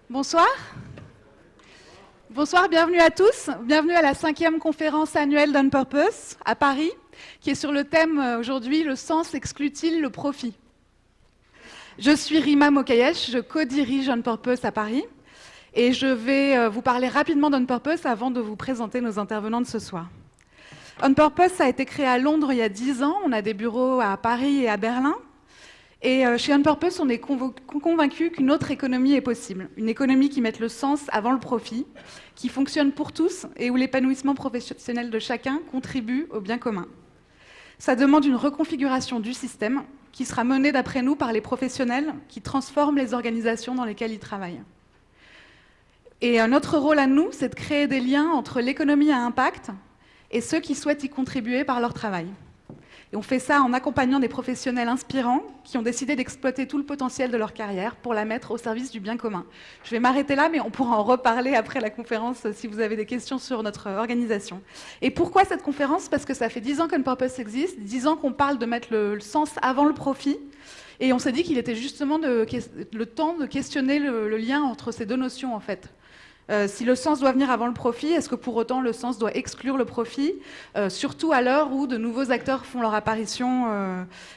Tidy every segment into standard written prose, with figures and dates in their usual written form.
Bonsoir. Bonsoir, bienvenue à tous. Bienvenue à la 5e conférence annuelle d'On Purpose à Paris, qui est sur le thème aujourd'hui « Le sens exclut-il le profit ?» Je suis Rima Mokayesh, je co-dirige On Purpose à Paris et je vais vous parler rapidement d'On Purpose avant de vous présenter nos intervenants de ce soir. On Purpose a été créé à Londres il y a 10 ans, on a des bureaux à Paris et à Berlin. Et chez On Purpose, on est convaincu qu'une autre économie est possible. Une économie qui mette le sens avant le profit, qui fonctionne pour tous et où l'épanouissement professionnel de chacun contribue au bien commun. Ça demande une reconfiguration du système qui sera menée d'après nous par les professionnels qui transforment les organisations dans lesquelles ils travaillent. Et notre rôle à nous, c'est de créer des liens entre l'économie à impact et ceux qui souhaitent y contribuer par leur travail. Et on fait ça en accompagnant des professionnels inspirants qui ont décidé d'exploiter tout le potentiel de leur carrière pour la mettre au service du bien commun. Je vais m'arrêter là, mais on pourra en reparler après la conférence si vous avez des questions sur notre organisation. Et pourquoi cette conférence? Parce que ça fait 10 ans qu'On Purpose existe, 10 ans qu'on parle de mettre le sens avant le profit. Et on s'est dit qu'il était justement le temps de questionner le lien entre ces deux notions, en fait. Si le sens doit venir avant le profit, est-ce que pour autant le sens doit exclure le profit? Surtout à l'heure où de nouveaux acteurs font leur apparition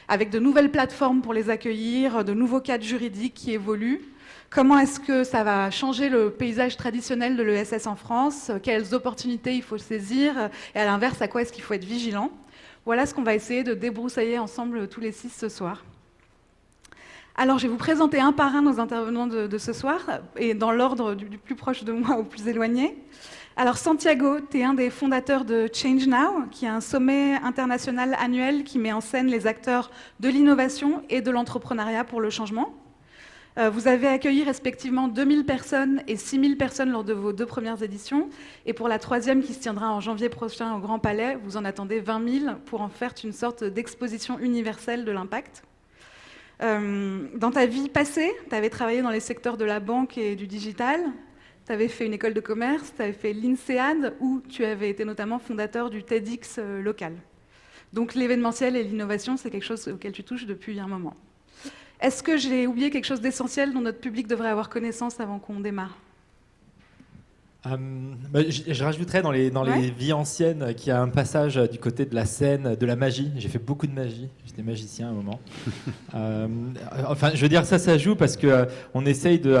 avec de nouvelles plateformes pour les accueillir, de nouveaux cadres juridiques qui évoluent. Comment est-ce que ça va changer le paysage traditionnel de l'ESS en France? Quelles opportunités il faut saisir? Et à l'inverse, à quoi est-ce qu'il faut être vigilant? Voilà ce qu'on va essayer de débroussailler ensemble tous les 6 ce soir. Alors, je vais vous présenter un par un nos intervenants de ce soir, et dans l'ordre du plus proche de moi au plus éloigné. Alors, Santiago, tu es un des fondateurs de Change Now, qui est un sommet international annuel qui met en scène les acteurs de l'innovation et de l'entrepreneuriat pour le changement. Vous avez accueilli respectivement 2000 personnes et 6000 personnes lors de vos 2 premières éditions, et pour la 3e qui se tiendra en janvier prochain au Grand Palais, vous en attendez 20 000 pour en faire une sorte d'exposition universelle de l'impact. Dans ta vie passée, tu avais travaillé dans les secteurs de la banque et du digital, tu avais fait une école de commerce, tu avais fait l'INSEAD, où tu avais été notamment fondateur du TEDx local. Donc l'événementiel et l'innovation, c'est quelque chose auquel tu touches depuis un moment. Est-ce que j'ai oublié quelque chose d'essentiel dont notre public devrait avoir connaissance avant qu'on démarre? Je rajouterais dans les vies anciennes qu'il y a un passage du côté de la scène, de la magie. J'ai fait beaucoup de magie, j'étais magicien à un moment. Enfin, je veux dire, ça joue parce qu'on essaye de...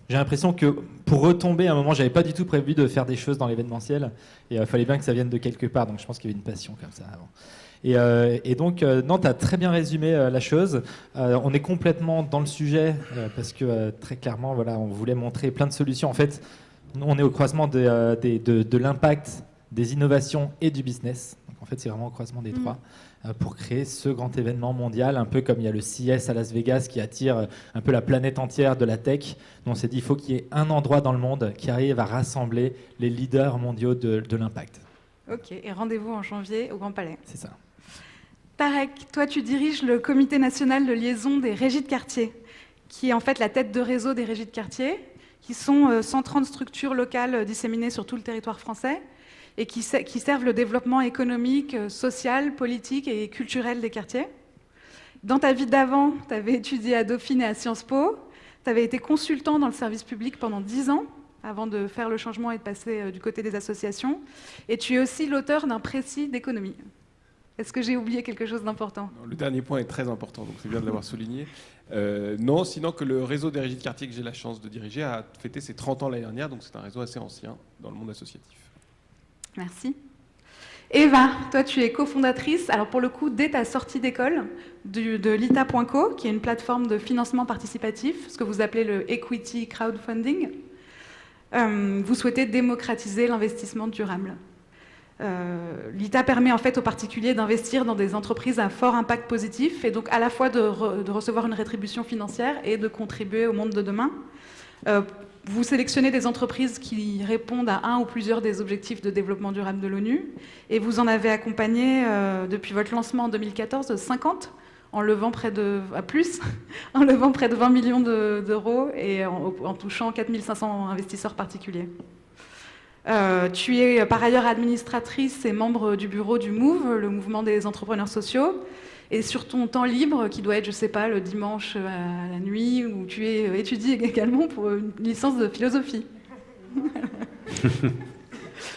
j'ai l'impression que pour retomber à un moment, j'avais pas du tout prévu de faire des choses dans l'événementiel. Et il fallait bien que ça vienne de quelque part, donc je pense qu'il y avait une passion comme ça avant. Et donc, non, tu as très bien résumé la chose. On est complètement dans le sujet parce que très clairement, voilà, on voulait montrer plein de solutions. En fait, on est au croisement de l'impact, des innovations et du business. Donc, en fait, c'est vraiment au croisement des trois pour créer ce grand événement mondial, un peu comme il y a le CES à Las Vegas qui attire un peu la planète entière de la tech. Donc, on s'est dit il faut qu'il y ait un endroit dans le monde qui arrive à rassembler les leaders mondiaux de l'impact. Ok, et rendez-vous en janvier au Grand Palais. C'est ça. Tarek, toi tu diriges le comité national de liaison des régies de quartier, qui est en fait la tête de réseau des régies de quartier, qui sont 130 structures locales disséminées sur tout le territoire français et qui servent le développement économique, social, politique et culturel des quartiers. Dans ta vie d'avant, tu avais étudié à Dauphine et à Sciences Po, tu avais été consultant dans le service public pendant 10 ans, avant de faire le changement et de passer du côté des associations, et tu es aussi l'auteur d'un précis d'économie. Est-ce que j'ai oublié quelque chose d'important? Le dernier point est très important, donc c'est bien de l'avoir souligné. Non, sinon que le réseau des régies de quartier que j'ai la chance de diriger a fêté ses 30 ans l'année dernière, donc c'est un réseau assez ancien dans le monde associatif. Merci. Eva, toi tu es cofondatrice, alors pour le coup, dès ta sortie d'école, de lita.co, qui est une plateforme de financement participatif, ce que vous appelez le equity crowdfunding. Vous souhaitez démocratiser l'investissement durable. L'ITA permet en fait aux particuliers d'investir dans des entreprises à fort impact positif et donc à la fois de recevoir une rétribution financière et de contribuer au monde de demain. Vous sélectionnez des entreprises qui répondent à un ou plusieurs des objectifs de développement durable de l'ONU et vous en avez accompagné depuis votre lancement en 2014 50 en levant près de 20 millions d'euros et en touchant 4500 investisseurs particuliers. Tu es par ailleurs administratrice et membre du bureau du MOVE, le mouvement des entrepreneurs sociaux, Et sur ton temps libre, qui doit être, je sais pas, le dimanche à la nuit, où tu étudies également pour une licence de philosophie.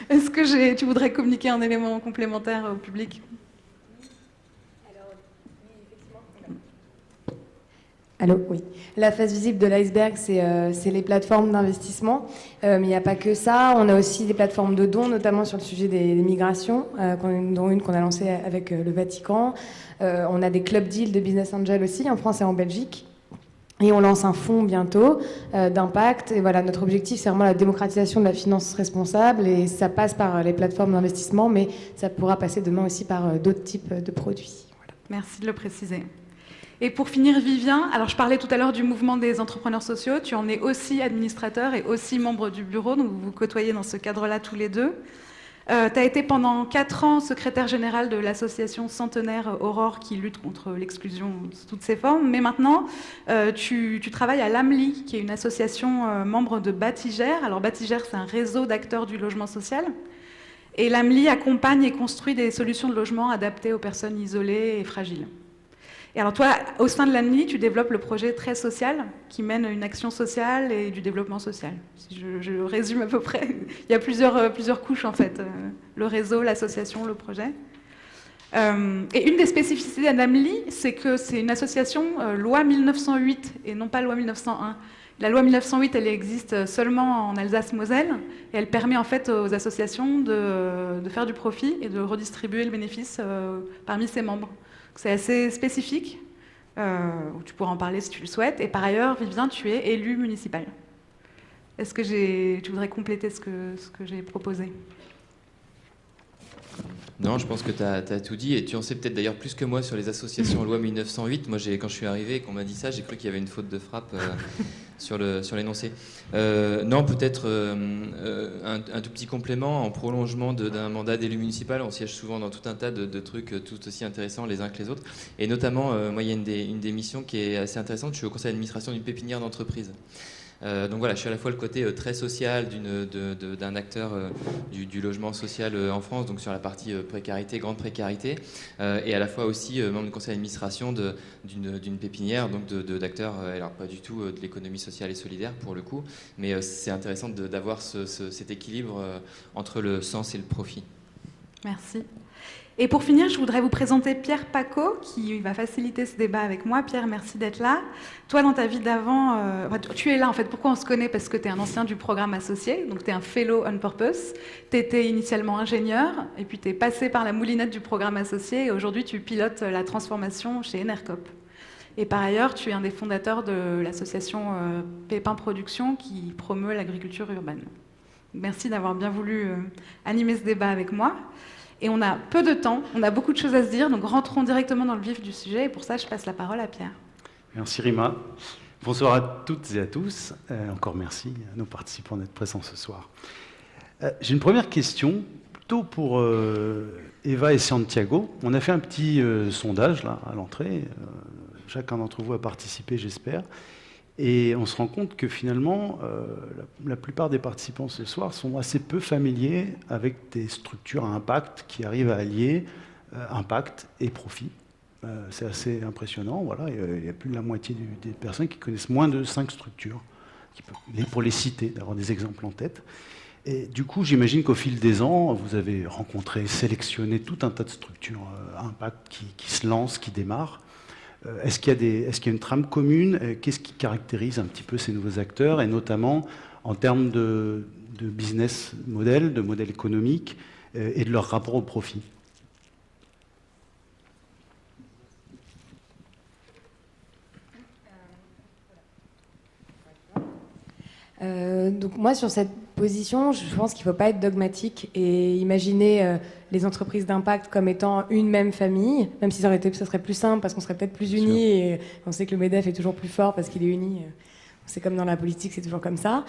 Est-ce que tu voudrais communiquer un élément complémentaire au public ? Allô, oui. La face visible de l'iceberg, c'est les plateformes d'investissement. Mais il n'y a pas que ça. On a aussi des plateformes de dons, notamment sur le sujet des migrations, dont une qu'on a lancée avec le Vatican. On a des club deals de business angel aussi, en France et en Belgique. Et on lance un fonds bientôt d'impact. Et voilà, notre objectif, c'est vraiment la démocratisation de la finance responsable. Et ça passe par les plateformes d'investissement, mais ça pourra passer demain aussi par d'autres types de produits. Voilà. Merci de le préciser. Et pour finir, Vivien, alors je parlais tout à l'heure du mouvement des entrepreneurs sociaux, tu en es aussi administrateur et aussi membre du bureau, donc vous vous côtoyez dans ce cadre-là tous les deux. Tu as été pendant 4 ans secrétaire général de l'association centenaire Aurore qui lutte contre l'exclusion sous toutes ses formes, mais maintenant tu travailles à l'AMLI, qui est une association membre de Batigère. Alors Batigère, c'est un réseau d'acteurs du logement social. Et l'AMLI accompagne et construit des solutions de logement adaptées aux personnes isolées et fragiles. Et alors toi, au sein de l'AMLI, tu développes le projet Très Social, qui mène une action sociale et du développement social. Si je résume à peu près, il y a plusieurs couches en fait. Le réseau, l'association, le projet. Et une des spécificités de l'AMLI, c'est que c'est une association loi 1908 et non pas loi 1901. La loi 1908, elle existe seulement en Alsace-Moselle et elle permet en fait aux associations de faire du profit et de redistribuer le bénéfice parmi ses membres. C'est assez spécifique, tu pourras en parler si tu le souhaites. Et par ailleurs, Vivien, tu es élu municipal. Est-ce que tu voudrais compléter ce que j'ai proposé ? Non, je pense que tu as tout dit, et tu en sais peut-être d'ailleurs plus que moi sur les associations loi 1908. Moi, quand je suis arrivé et qu'on m'a dit ça, j'ai cru qu'il y avait une faute de frappe sur l'énoncé. Non, peut-être un tout petit complément en prolongement d'un mandat d'élu municipal. On siège souvent dans tout un tas de trucs tout aussi intéressants les uns que les autres. Et notamment, moi, il y a une des missions qui est assez intéressante. Je suis au conseil d'administration d'une pépinière d'entreprise. Donc voilà, je suis à la fois le côté très social d'un acteur du logement social en France, donc sur la partie précarité, grande précarité, et à la fois aussi membre du conseil d'administration d'une pépinière, donc d'acteurs, alors pas du tout de l'économie sociale et solidaire pour le coup, mais c'est intéressant d'avoir cet équilibre entre le sens et le profit. Merci. Et pour finir, je voudrais vous présenter Pierre Paco, qui va faciliter ce débat avec moi. Pierre, merci d'être là. Toi, dans ta vie d'avant, tu es là, en fait. Pourquoi on se connaît ? Parce que tu es un ancien du programme associé, donc tu es un fellow on purpose. Tu étais initialement ingénieur, et puis tu es passé par la moulinette du programme associé, et aujourd'hui, tu pilotes la transformation chez Enercop. Et par ailleurs, tu es un des fondateurs de l'association Pépin Production, qui promeut l'agriculture urbaine. Merci d'avoir bien voulu animer ce débat avec moi. Et on a peu de temps, on a beaucoup de choses à se dire, donc rentrons directement dans le vif du sujet. Et pour ça, je passe la parole à Pierre. Merci Rima. Bonsoir à toutes et à tous. Encore merci à nos participants d'être présents ce soir. J'ai une première question, plutôt pour Eva et Santiago. On a fait un petit sondage là, à l'entrée. Chacun d'entre vous a participé, j'espère. Et on se rend compte que finalement, la plupart des participants ce soir sont assez peu familiers avec des structures à impact qui arrivent à allier impact et profit. C'est assez impressionnant. Voilà. Il y a plus de la moitié des personnes qui connaissent moins de 5 structures, pour les citer, d'avoir des exemples en tête. Et du coup, j'imagine qu'au fil des ans, vous avez rencontré, sélectionné tout un tas de structures à impact qui se lancent, qui démarrent. Est-ce qu'il y a une trame commune ? Qu'est-ce qui caractérise un petit peu ces nouveaux acteurs, et notamment en termes de business model, de modèle économique et de leur rapport au profit ? Donc moi, sur cette position, je pense qu'il ne faut pas être dogmatique et imaginer les entreprises d'impact comme étant une même famille, même si ça serait plus simple parce qu'on serait peut-être plus unis, et on sait que le MEDEF est toujours plus fort parce qu'il est uni. C'est comme dans la politique, c'est toujours comme ça.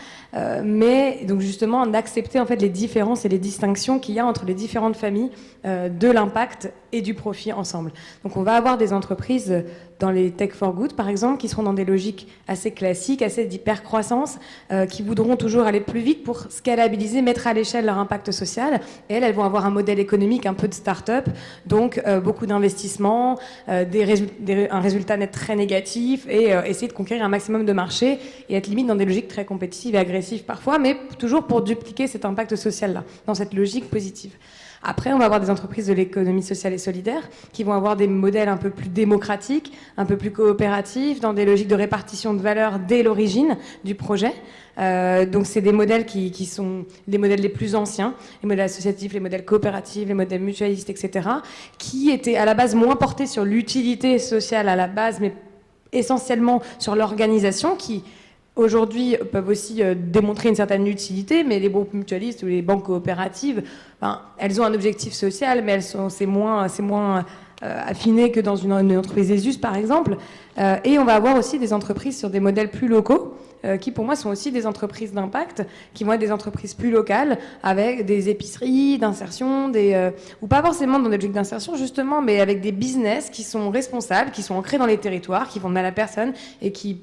Mais donc justement, d'accepter en fait les différences et les distinctions qu'il y a entre les différentes familles de l'impact et du profit ensemble. Donc on va avoir des entreprises dans les tech for good, par exemple, qui seront dans des logiques assez classiques, assez d'hypercroissance, qui voudront toujours aller plus vite pour scalabiliser, mettre à l'échelle leur impact social. Et elles vont avoir un modèle économique un peu de start-up, donc beaucoup d'investissements, un résultat net très négatif, et essayer de conquérir un maximum de marché et être limite dans des logiques très compétitives et agressives parfois, mais toujours pour dupliquer cet impact social-là, dans cette logique positive. Après, on va avoir des entreprises de l'économie sociale et solidaire qui vont avoir des modèles un peu plus démocratiques, un peu plus coopératifs, dans des logiques de répartition de valeur dès l'origine du projet. Donc c'est des modèles qui sont les modèles les plus anciens, les modèles associatifs, les modèles coopératifs, les modèles mutualistes, etc., qui étaient à la base moins portés sur l'utilité sociale à la base, mais essentiellement sur l'organisation, qui aujourd'hui peuvent aussi démontrer une certaine utilité, mais les groupes mutualistes ou les banques coopératives, elles ont un objectif social, mais c'est moins affiné que dans une entreprise ESUS, par exemple. Et on va avoir aussi des entreprises sur des modèles plus locaux, qui pour moi sont aussi des entreprises d'impact, qui vont être des entreprises plus locales, avec des épiceries d'insertion, ou pas forcément dans des logiques d'insertion justement, mais avec des business qui sont responsables, qui sont ancrés dans les territoires, qui font de mal à personne et qui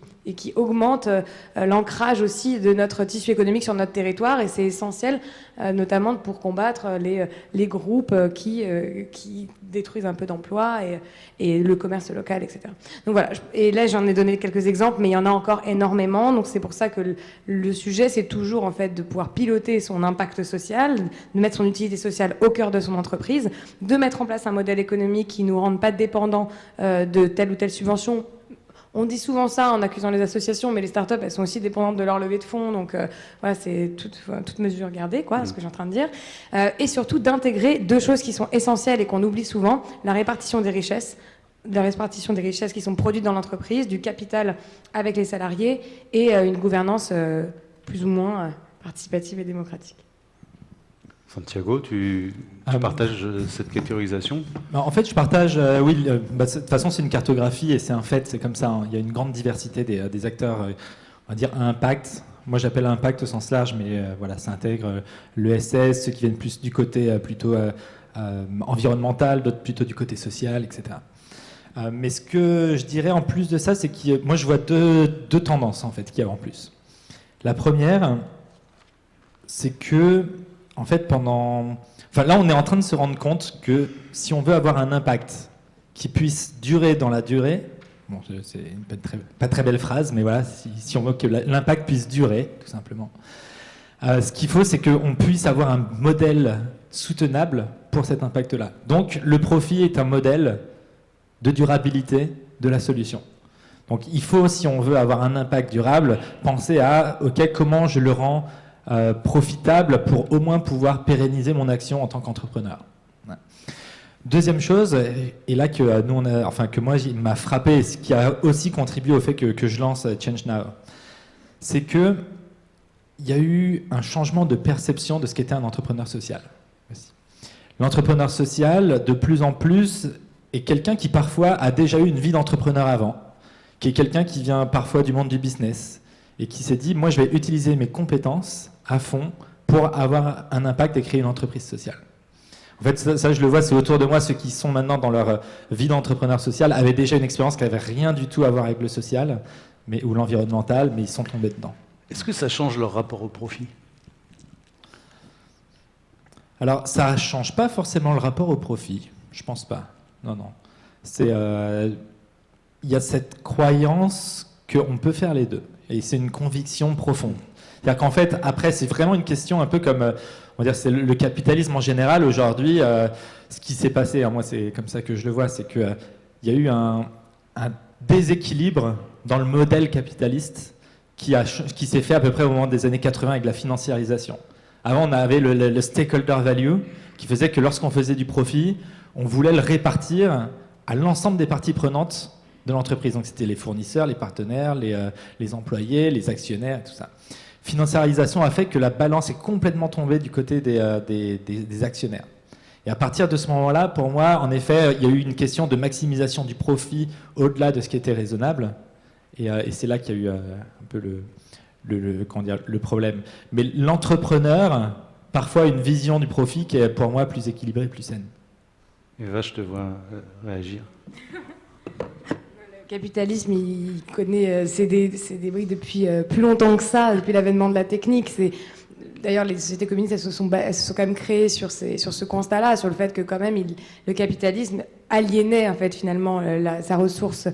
augmentent l'ancrage aussi de notre tissu économique sur notre territoire. Et c'est essentiel, notamment pour combattre les groupes qui détruisent un peu d'emplois et le commerce local, etc. Donc voilà, et là j'en ai donné quelques exemples, mais il y en a encore énormément. Donc c'est pour ça que le sujet, c'est toujours en fait de pouvoir piloter son impact social, de mettre son utilité sociale au cœur de son entreprise, de mettre en place un modèle économique qui ne nous rende pas dépendants de telle ou telle subvention. On dit souvent ça en accusant les associations, mais les startups, elles sont aussi dépendantes de leur levée de fonds. Donc voilà, c'est toute mesure gardée, ce que je suis en train de dire. Et surtout d'intégrer deux choses qui sont essentielles et qu'on oublie souvent, la répartition des richesses qui sont produites dans l'entreprise, du capital avec les salariés et une gouvernance plus ou moins participative et démocratique. Santiago, tu partages cette catégorisation ? En fait, je partage, oui, de toute façon, c'est une cartographie et c'est un fait, c'est comme ça. Hein. Il y a une grande diversité des acteurs, on va dire, à impact. Moi, j'appelle impact au sens large, mais voilà, ça intègre l'ESS, ceux qui viennent plus du côté plutôt environnemental, d'autres plutôt du côté social, etc. Mais ce que je dirais en plus de ça, c'est que moi, je vois deux tendances, en fait, qu'il y a en plus. La première, c'est que en fait, là, on est en train de se rendre compte que si on veut avoir un impact qui puisse durer dans la durée, bon, c'est une pas très belle phrase, mais voilà, si on veut que l'impact puisse durer, tout simplement, ce qu'il faut, c'est qu'on puisse avoir un modèle soutenable pour cet impact-là. Donc, le profit est un modèle de durabilité de la solution. Donc, il faut, si on veut avoir un impact durable, penser à, OK, comment je le rends profitable pour au moins pouvoir pérenniser mon action en tant qu'entrepreneur. Ouais. Deuxième chose, et là que que moi il m'a frappé, ce qui a aussi contribué au fait que je lance Change Now, c'est que il y a eu un changement de perception de ce qu'était un entrepreneur social. L'entrepreneur social, de plus en plus, est quelqu'un qui parfois a déjà eu une vie d'entrepreneur avant, qui est quelqu'un qui vient parfois du monde du business et qui s'est dit, moi je vais utiliser mes compétences à fond pour avoir un impact et créer une entreprise sociale. En fait, ça je le vois, c'est autour de moi, ceux qui sont maintenant dans leur vie d'entrepreneur social avaient déjà une expérience qui n'avait rien du tout à voir avec le social ou l'environnemental, mais ils sont tombés dedans. Est-ce que ça change leur rapport au profit ? Alors, ça ne change pas forcément le rapport au profit, je pense pas. Non. Il y a cette croyance qu'on peut faire les deux, et c'est une conviction profonde. C'est-à-dire qu'en fait, après, c'est vraiment une question un peu comme, on va dire, c'est le capitalisme en général. Aujourd'hui, ce qui s'est passé, moi c'est comme ça que je le vois, c'est qu'il y a eu un déséquilibre dans le modèle capitaliste qui s'est fait à peu près au moment des années 80 avec la financiarisation. Avant, on avait le stakeholder value qui faisait que lorsqu'on faisait du profit, on voulait le répartir à l'ensemble des parties prenantes de l'entreprise. Donc c'était les fournisseurs, les partenaires, les employés, les actionnaires, tout ça. Financiarisation a fait que la balance est complètement tombée du côté des actionnaires. Et à partir de ce moment-là, pour moi, en effet, il y a eu une question de maximisation du profit au-delà de ce qui était raisonnable. Et c'est là qu'il y a eu un peu le problème. Mais l'entrepreneur, parfois, a une vision du profit qui est pour moi plus équilibrée, plus saine. Eva, je te vois réagir. Le capitalisme, il connaît ses débris depuis plus longtemps que ça, depuis l'avènement de la technique. D'ailleurs, les sociétés communistes, elles se sont quand même créées sur ce constat-là, sur le fait que quand même le capitalisme aliénait en fait finalement sa ressource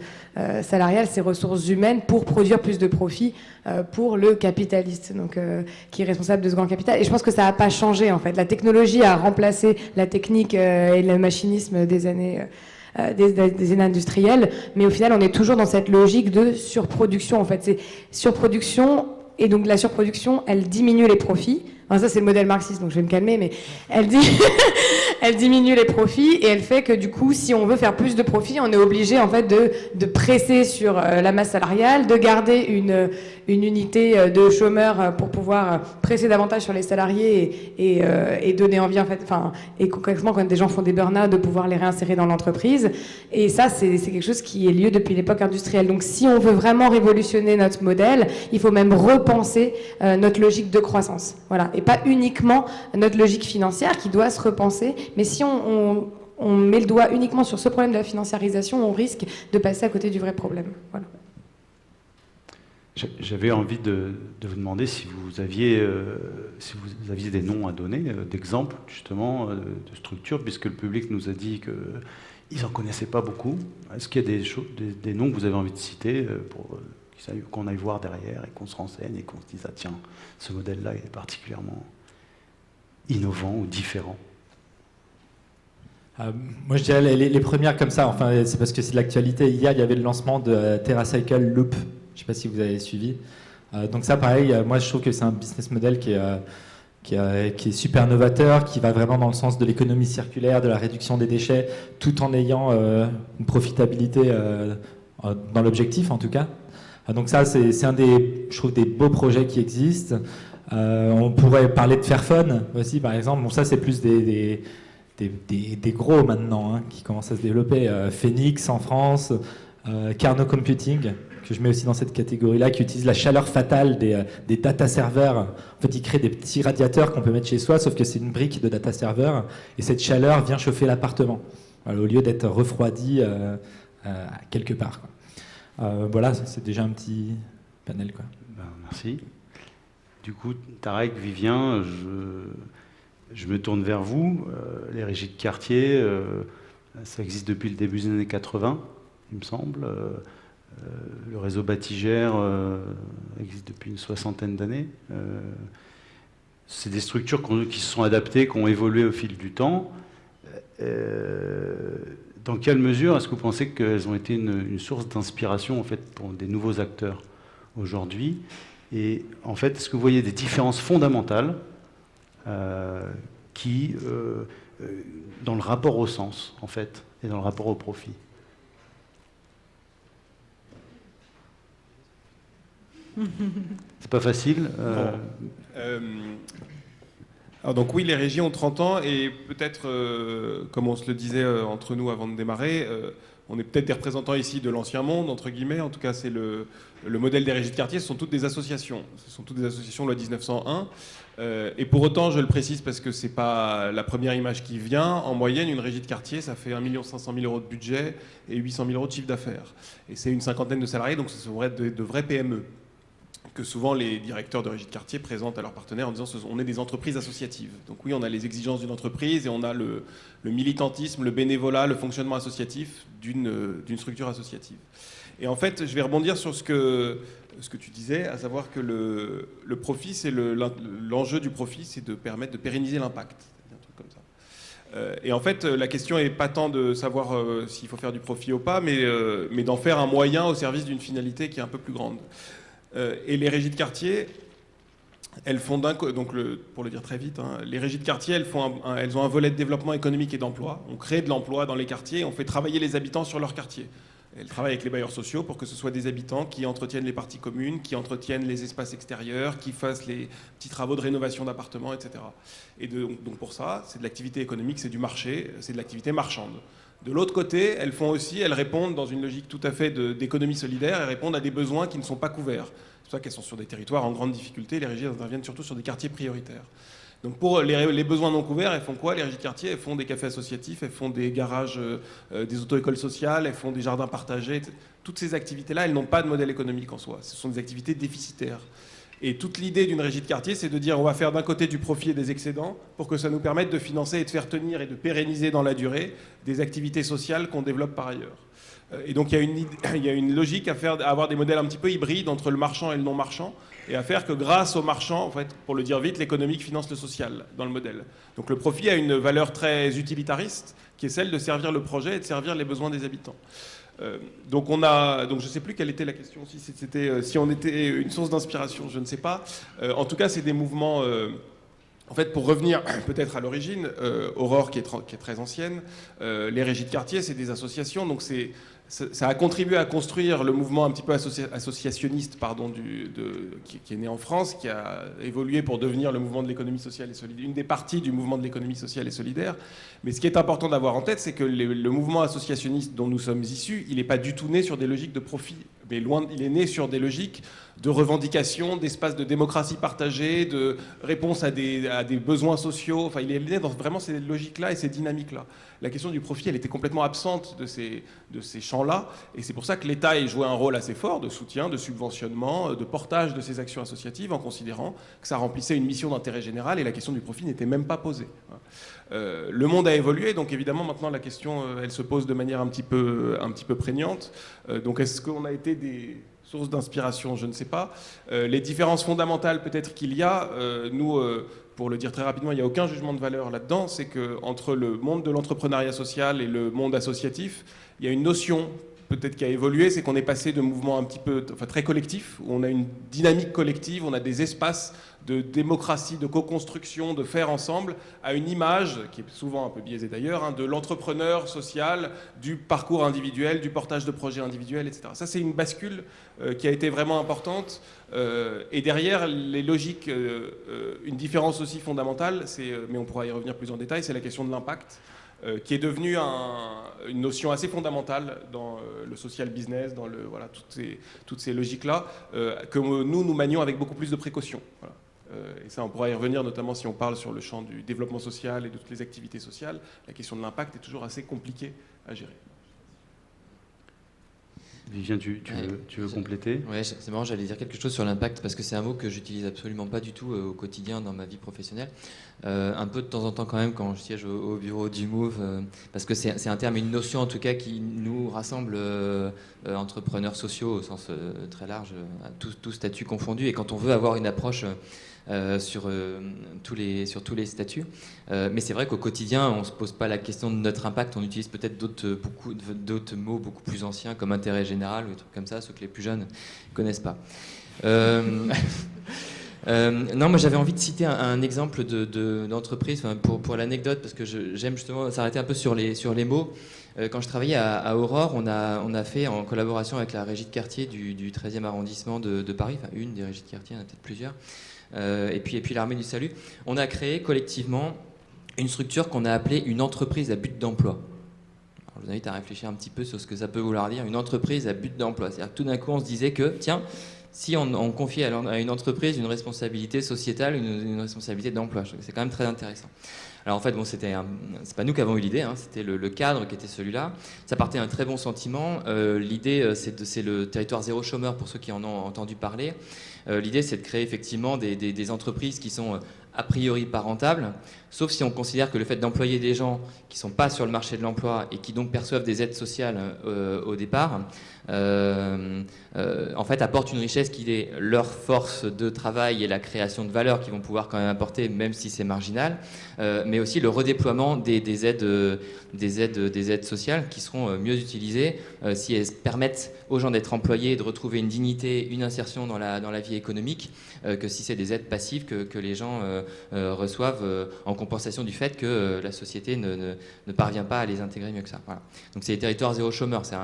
salariale, ses ressources humaines pour produire plus de profit pour le capitaliste, donc qui est responsable de ce grand capital. Et je pense que ça n'a pas changé en fait. La technologie a remplacé la technique et le machinisme des années industrielles, mais au final, on est toujours dans cette logique de surproduction. En fait, c'est surproduction. Et donc la surproduction, elle diminue les profits. Enfin, ça, c'est le modèle marxiste, donc je vais me calmer, mais elle diminue les profits et elle fait que du coup, si on veut faire plus de profits, on est obligé en fait de presser sur la masse salariale, de garder une unité de chômeurs pour pouvoir presser davantage sur les salariés et donner envie en fait, et concrètement quand des gens font des burn-out, de pouvoir les réinsérer dans l'entreprise. Et ça, c'est quelque chose qui est lieu depuis l'époque industrielle. Donc si on veut vraiment révolutionner notre modèle, il faut même repenser notre logique de croissance. Voilà. Et pas uniquement notre logique financière qui doit se repenser, mais si on met le doigt uniquement sur ce problème de la financiarisation, on risque de passer à côté du vrai problème. Voilà. J'avais envie de vous demander si vous aviez des noms à donner, d'exemples justement de structures, puisque le public nous a dit qu'ils n'en connaissaient pas beaucoup. Est-ce qu'il y a des noms que vous avez envie de citer pour qu'on aille voir derrière et qu'on se renseigne et qu'on se dise « Ah tiens, ce modèle-là est particulièrement innovant ou différent ». Moi, je dirais les premières comme ça, enfin, c'est parce que c'est de l'actualité. Hier, il y avait le lancement de TerraCycle Loop. Je ne sais pas si vous avez suivi. Donc ça, pareil, moi, je trouve que c'est un business model qui est super novateur, qui va vraiment dans le sens de l'économie circulaire, de la réduction des déchets, tout en ayant une profitabilité dans l'objectif, en tout cas. Donc ça, c'est un je trouve, des beaux projets qui existent. On pourrait parler de Fairphone aussi, par exemple. Bon, ça, c'est plus des gros maintenant qui commencent à se développer. Phoenix en France, Carnot Computing, que je mets aussi dans cette catégorie-là, qui utilise la chaleur fatale des data serveurs. En fait, ils créent des petits radiateurs qu'on peut mettre chez soi, sauf que c'est une brique de data server, et cette chaleur vient chauffer l'appartement, voilà, au lieu d'être refroidi quelque part, quoi. Voilà, c'est déjà un petit panel, quoi. Merci. Du coup, Tarek, Vivien, je me tourne vers vous. Les régies de quartier, ça existe depuis le début des années 80, il me semble. Le réseau Batigère existe depuis une soixantaine d'années. C'est des structures qui se sont adaptées, qui ont évolué au fil du temps. Dans quelle mesure est-ce que vous pensez qu'elles ont été une source d'inspiration en fait, pour des nouveaux acteurs aujourd'hui? Et en fait, est-ce que vous voyez des différences fondamentales dans le rapport au sens, en fait, et dans le rapport au profit? C'est pas facile. Alors donc oui, les régies ont 30 ans et peut-être, comme on se le disait entre nous avant de démarrer, on est peut-être des représentants ici de l'ancien monde, entre guillemets. En tout cas, c'est le modèle des régies de quartier. Ce sont toutes des associations. Ce sont toutes des associations loi 1901. Et pour autant, je le précise parce que c'est pas la première image qui vient. En moyenne, une régie de quartier, ça fait 1 500 000 euros de budget et 800 000 euros de chiffre d'affaires. Et c'est une cinquantaine de salariés, donc ce sont de vrais PME. Que souvent les directeurs de régie de quartier présentent à leurs partenaires en disant on est des entreprises associatives. Donc oui, on a les exigences d'une entreprise et on a le militantisme, le bénévolat, le fonctionnement associatif d'une structure associative. Et en fait, je vais rebondir sur ce que tu disais, à savoir que le profit, c'est l'enjeu du profit, c'est de permettre de pérenniser l'impact. Un truc comme ça. Et en fait, la question n'est pas tant de savoir s'il faut faire du profit ou pas, mais d'en faire un moyen au service d'une finalité qui est un peu plus grande. Et les régies de quartier, elles font pour le dire très vite, les régies de quartier, elles ont un volet de développement économique et d'emploi. On crée de l'emploi dans les quartiers, on fait travailler les habitants sur leur quartier. Elles travaillent avec les bailleurs sociaux pour que ce soit des habitants qui entretiennent les parties communes, qui entretiennent les espaces extérieurs, qui fassent les petits travaux de rénovation d'appartements, etc. Et donc pour ça, c'est de l'activité économique, c'est du marché, c'est de l'activité marchande. De l'autre côté, elles répondent dans une logique tout à fait d'économie solidaire, elles répondent à des besoins qui ne sont pas couverts. C'est pour ça qu'elles sont sur des territoires en grande difficulté, les régies interviennent surtout sur des quartiers prioritaires. Donc pour les besoins non couverts, elles font quoi? Les régies de quartier, elles font des cafés associatifs, elles font des garages, des auto-écoles sociales, elles font des jardins partagés. Toutes ces activités-là, elles n'ont pas de modèle économique en soi, ce sont des activités déficitaires. Et toute l'idée d'une régie de quartier, c'est de dire on va faire d'un côté du profit et des excédents pour que ça nous permette de financer et de faire tenir et de pérenniser dans la durée des activités sociales qu'on développe par ailleurs. Et donc il y a une logique à avoir des modèles un petit peu hybrides entre le marchand et le non marchand, et à faire que grâce au marchand, en fait, pour le dire vite, l'économique finance le social dans le modèle. Donc le profit a une valeur très utilitariste qui est celle de servir le projet et de servir les besoins des habitants. Donc je ne sais plus quelle était la question, si on était une source d'inspiration, je ne sais pas. En tout cas, c'est des mouvements. En fait, pour revenir peut-être à l'origine, Aurore qui est très ancienne, les régies de quartier, c'est des associations, donc ça a contribué à construire le mouvement un petit peu associationniste qui est né en France, qui a évolué pour devenir le mouvement de l'économie sociale et solidaire, une des parties du mouvement de l'économie sociale et solidaire. Mais ce qui est important d'avoir en tête, c'est que le mouvement associationniste dont nous sommes issus, il n'est pas du tout né sur des logiques de profit, mais il est né sur des logiques de revendication, d'espace de démocratie partagée, de réponse à des besoins sociaux. Enfin, il est né dans vraiment ces logiques-là et ces dynamiques-là. La question du profit, elle était complètement absente de ces champs-là, et c'est pour ça que l'État ait joué un rôle assez fort de soutien, de subventionnement, de portage de ces actions associatives, en considérant que ça remplissait une mission d'intérêt général, et la question du profit n'était même pas posée. Le monde a évolué, donc évidemment maintenant la question, elle se pose de manière un petit peu prégnante. Donc est-ce qu'on a été des sources d'inspiration? Je ne sais pas. Les différences fondamentales peut-être qu'il y a, nous, pour le dire très rapidement, il n'y a aucun jugement de valeur là-dedans, c'est qu'entre le monde de l'entrepreneuriat social et le monde associatif, il y a une notion peut-être qui a évolué, c'est qu'on est passé de mouvements très collectifs, où on a une dynamique collective, on a des espaces de démocratie, de co-construction, de faire ensemble, à une image, qui est souvent un peu biaisée d'ailleurs, de l'entrepreneur social, du parcours individuel, du portage de projets individuels, etc. Ça, c'est une bascule qui a été vraiment importante. Et derrière, les logiques, une différence aussi fondamentale, mais on pourra y revenir plus en détail, c'est la question de l'impact, qui est devenue une notion assez fondamentale dans le social business, dans toutes ces logiques-là, que nous manions avec beaucoup plus de précaution. Voilà. Et ça, on pourra y revenir, notamment si on parle sur le champ du développement social et de toutes les activités sociales. La question de l'impact est toujours assez compliquée à gérer. Vivien, tu veux compléter? Ouais, c'est marrant, j'allais dire quelque chose sur l'impact, parce que c'est un mot que j'utilise absolument pas du tout au quotidien dans ma vie professionnelle. Un peu de temps en temps quand même quand je siège au bureau du Move, parce que c'est un terme, une notion en tout cas qui nous rassemble entrepreneurs sociaux au sens très large, tous statuts confondus. Et quand on veut avoir une approche sur tous les statuts. Mais c'est vrai qu'au quotidien, on ne se pose pas la question de notre impact. On utilise peut-être d'autres mots beaucoup plus anciens, comme intérêt général ou des trucs comme ça, ceux que les plus jeunes ne connaissent pas. Non, moi j'avais envie de citer un exemple d'entreprise, pour l'anecdote, parce que j'aime justement s'arrêter un peu sur les mots. Quand je travaillais à Aurore, on a fait, en collaboration avec la régie de quartier du 13e arrondissement de Paris, enfin une des régies de quartier, il y en a peut-être plusieurs, et puis l'Armée du Salut, on a créé collectivement une structure qu'on a appelée une entreprise à but d'emploi. Alors, je vous invite à réfléchir un petit peu sur ce que ça peut vouloir dire, une entreprise à but d'emploi. C'est-à-dire que tout d'un coup, on se disait que, tiens, si on confiait à une entreprise une responsabilité sociétale, une responsabilité d'emploi, c'est quand même très intéressant. Alors en fait, bon, c'est pas nous qui avons eu l'idée, hein, c'était le cadre qui était celui-là. Ça partait d'un très bon sentiment. L'idée, c'est le territoire zéro chômeur pour ceux qui en ont entendu parler. L'idée, c'est de créer effectivement des entreprises qui sont a priori pas rentables, sauf si on considère que le fait d'employer des gens qui ne sont pas sur le marché de l'emploi et qui donc perçoivent des aides sociales au départ, en fait apporte une richesse qui est leur force de travail et la création de valeur qu'ils vont pouvoir quand même apporter, même si c'est marginal, mais aussi le redéploiement des aides sociales qui seront mieux utilisées si elles permettent aux gens d'être employés et de retrouver une dignité, une insertion dans la vie économique, que si c'est des aides passives que les gens reçoivent en compensation du fait que la société ne parvient pas à les intégrer mieux que ça. Voilà. Donc c'est les territoires zéro chômeur, c'est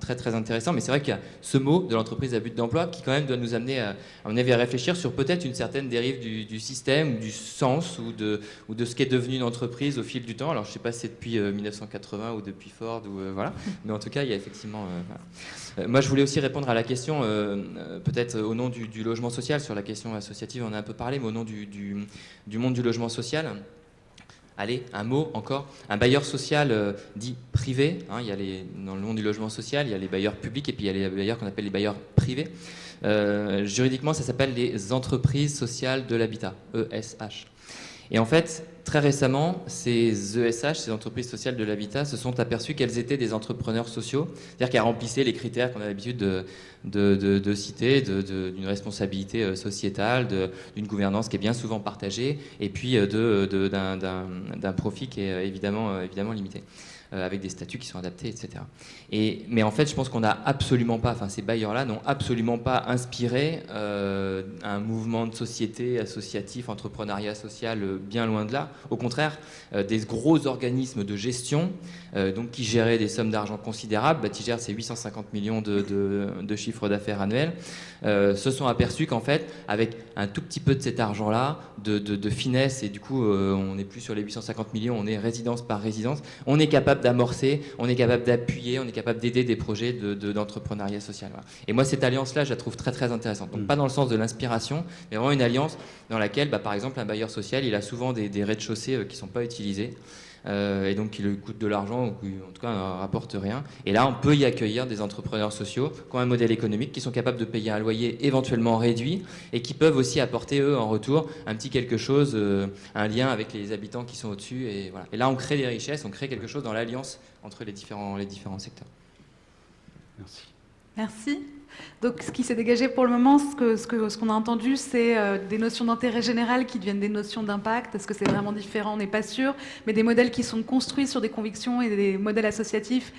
très très intéressant, mais c'est vrai qu'il y a ce mot de l'entreprise à but d'emploi qui quand même doit nous amener à réfléchir sur peut-être une certaine dérive du système, ou du sens, ou de ce qu'est devenue une entreprise au fil du temps. Alors je ne sais pas si c'est depuis 1980 ou depuis Ford, voilà. Mais en tout cas, il y a effectivement... voilà. Moi, je voulais aussi répondre à la question, peut-être au nom du logement social, sur la question associative, on a un peu parlé, mais au nom du monde du logement social. Allez, un mot encore. Un bailleur social dit privé. Hein, dans le monde du logement social, il y a les bailleurs publics et puis il y a les bailleurs qu'on appelle les bailleurs privés. Juridiquement, ça s'appelle les entreprises sociales de l'habitat, ESH. Et en fait, très récemment, ces ESH, ces entreprises sociales de l'habitat, se sont aperçues qu'elles étaient des entrepreneurs sociaux, c'est-à-dire qu'elles remplissaient les critères qu'on a l'habitude de citer, d'une responsabilité sociétale, d'une gouvernance qui est bien souvent partagée, et puis d'un profit qui est évidemment limité, avec des statuts qui sont adaptés, etc. Mais en fait, je pense qu'on n'a absolument pas, ces bailleurs-là n'ont absolument pas inspiré un mouvement de société associatif, entrepreneuriat social, bien loin de là. Au contraire, des gros organismes de gestion, donc qui géraient des sommes d'argent considérables, Batiger, c'est 850 millions de chiffre d'affaires annuel, se sont aperçus qu'en fait, avec un tout petit peu de cet argent-là, de finesse, et du coup, on n'est plus sur les 850 millions, on est résidence par résidence, on est capable d'amorcer, on est capable d'appuyer, on est capable d'aider des projets d'entrepreneuriat social. Voilà. Et moi, cette alliance-là, je la trouve très très intéressante. Donc pas dans le sens de l'inspiration, mais vraiment une alliance dans laquelle, par exemple, un bailleur social, il a souvent des rez-de-chaussée qui ne sont pas utilisés. Et donc qui lui coûtent de l'argent ou qui en tout cas ne rapportent rien. Et là, on peut y accueillir des entrepreneurs sociaux qui ont un modèle économique, qui sont capables de payer un loyer éventuellement réduit et qui peuvent aussi apporter, eux, en retour, un petit quelque chose, un lien avec les habitants qui sont au-dessus. Et, voilà. Et là, on crée des richesses, on crée quelque chose dans l'alliance entre les différents secteurs. Merci. Merci. Donc, ce qui s'est dégagé pour le moment, ce qu'on a entendu, c'est des notions d'intérêt général qui deviennent des notions d'impact. Est-ce que c'est vraiment différent? On n'est pas sûr. Mais des modèles qui sont construits sur des convictions et des modèles associatifs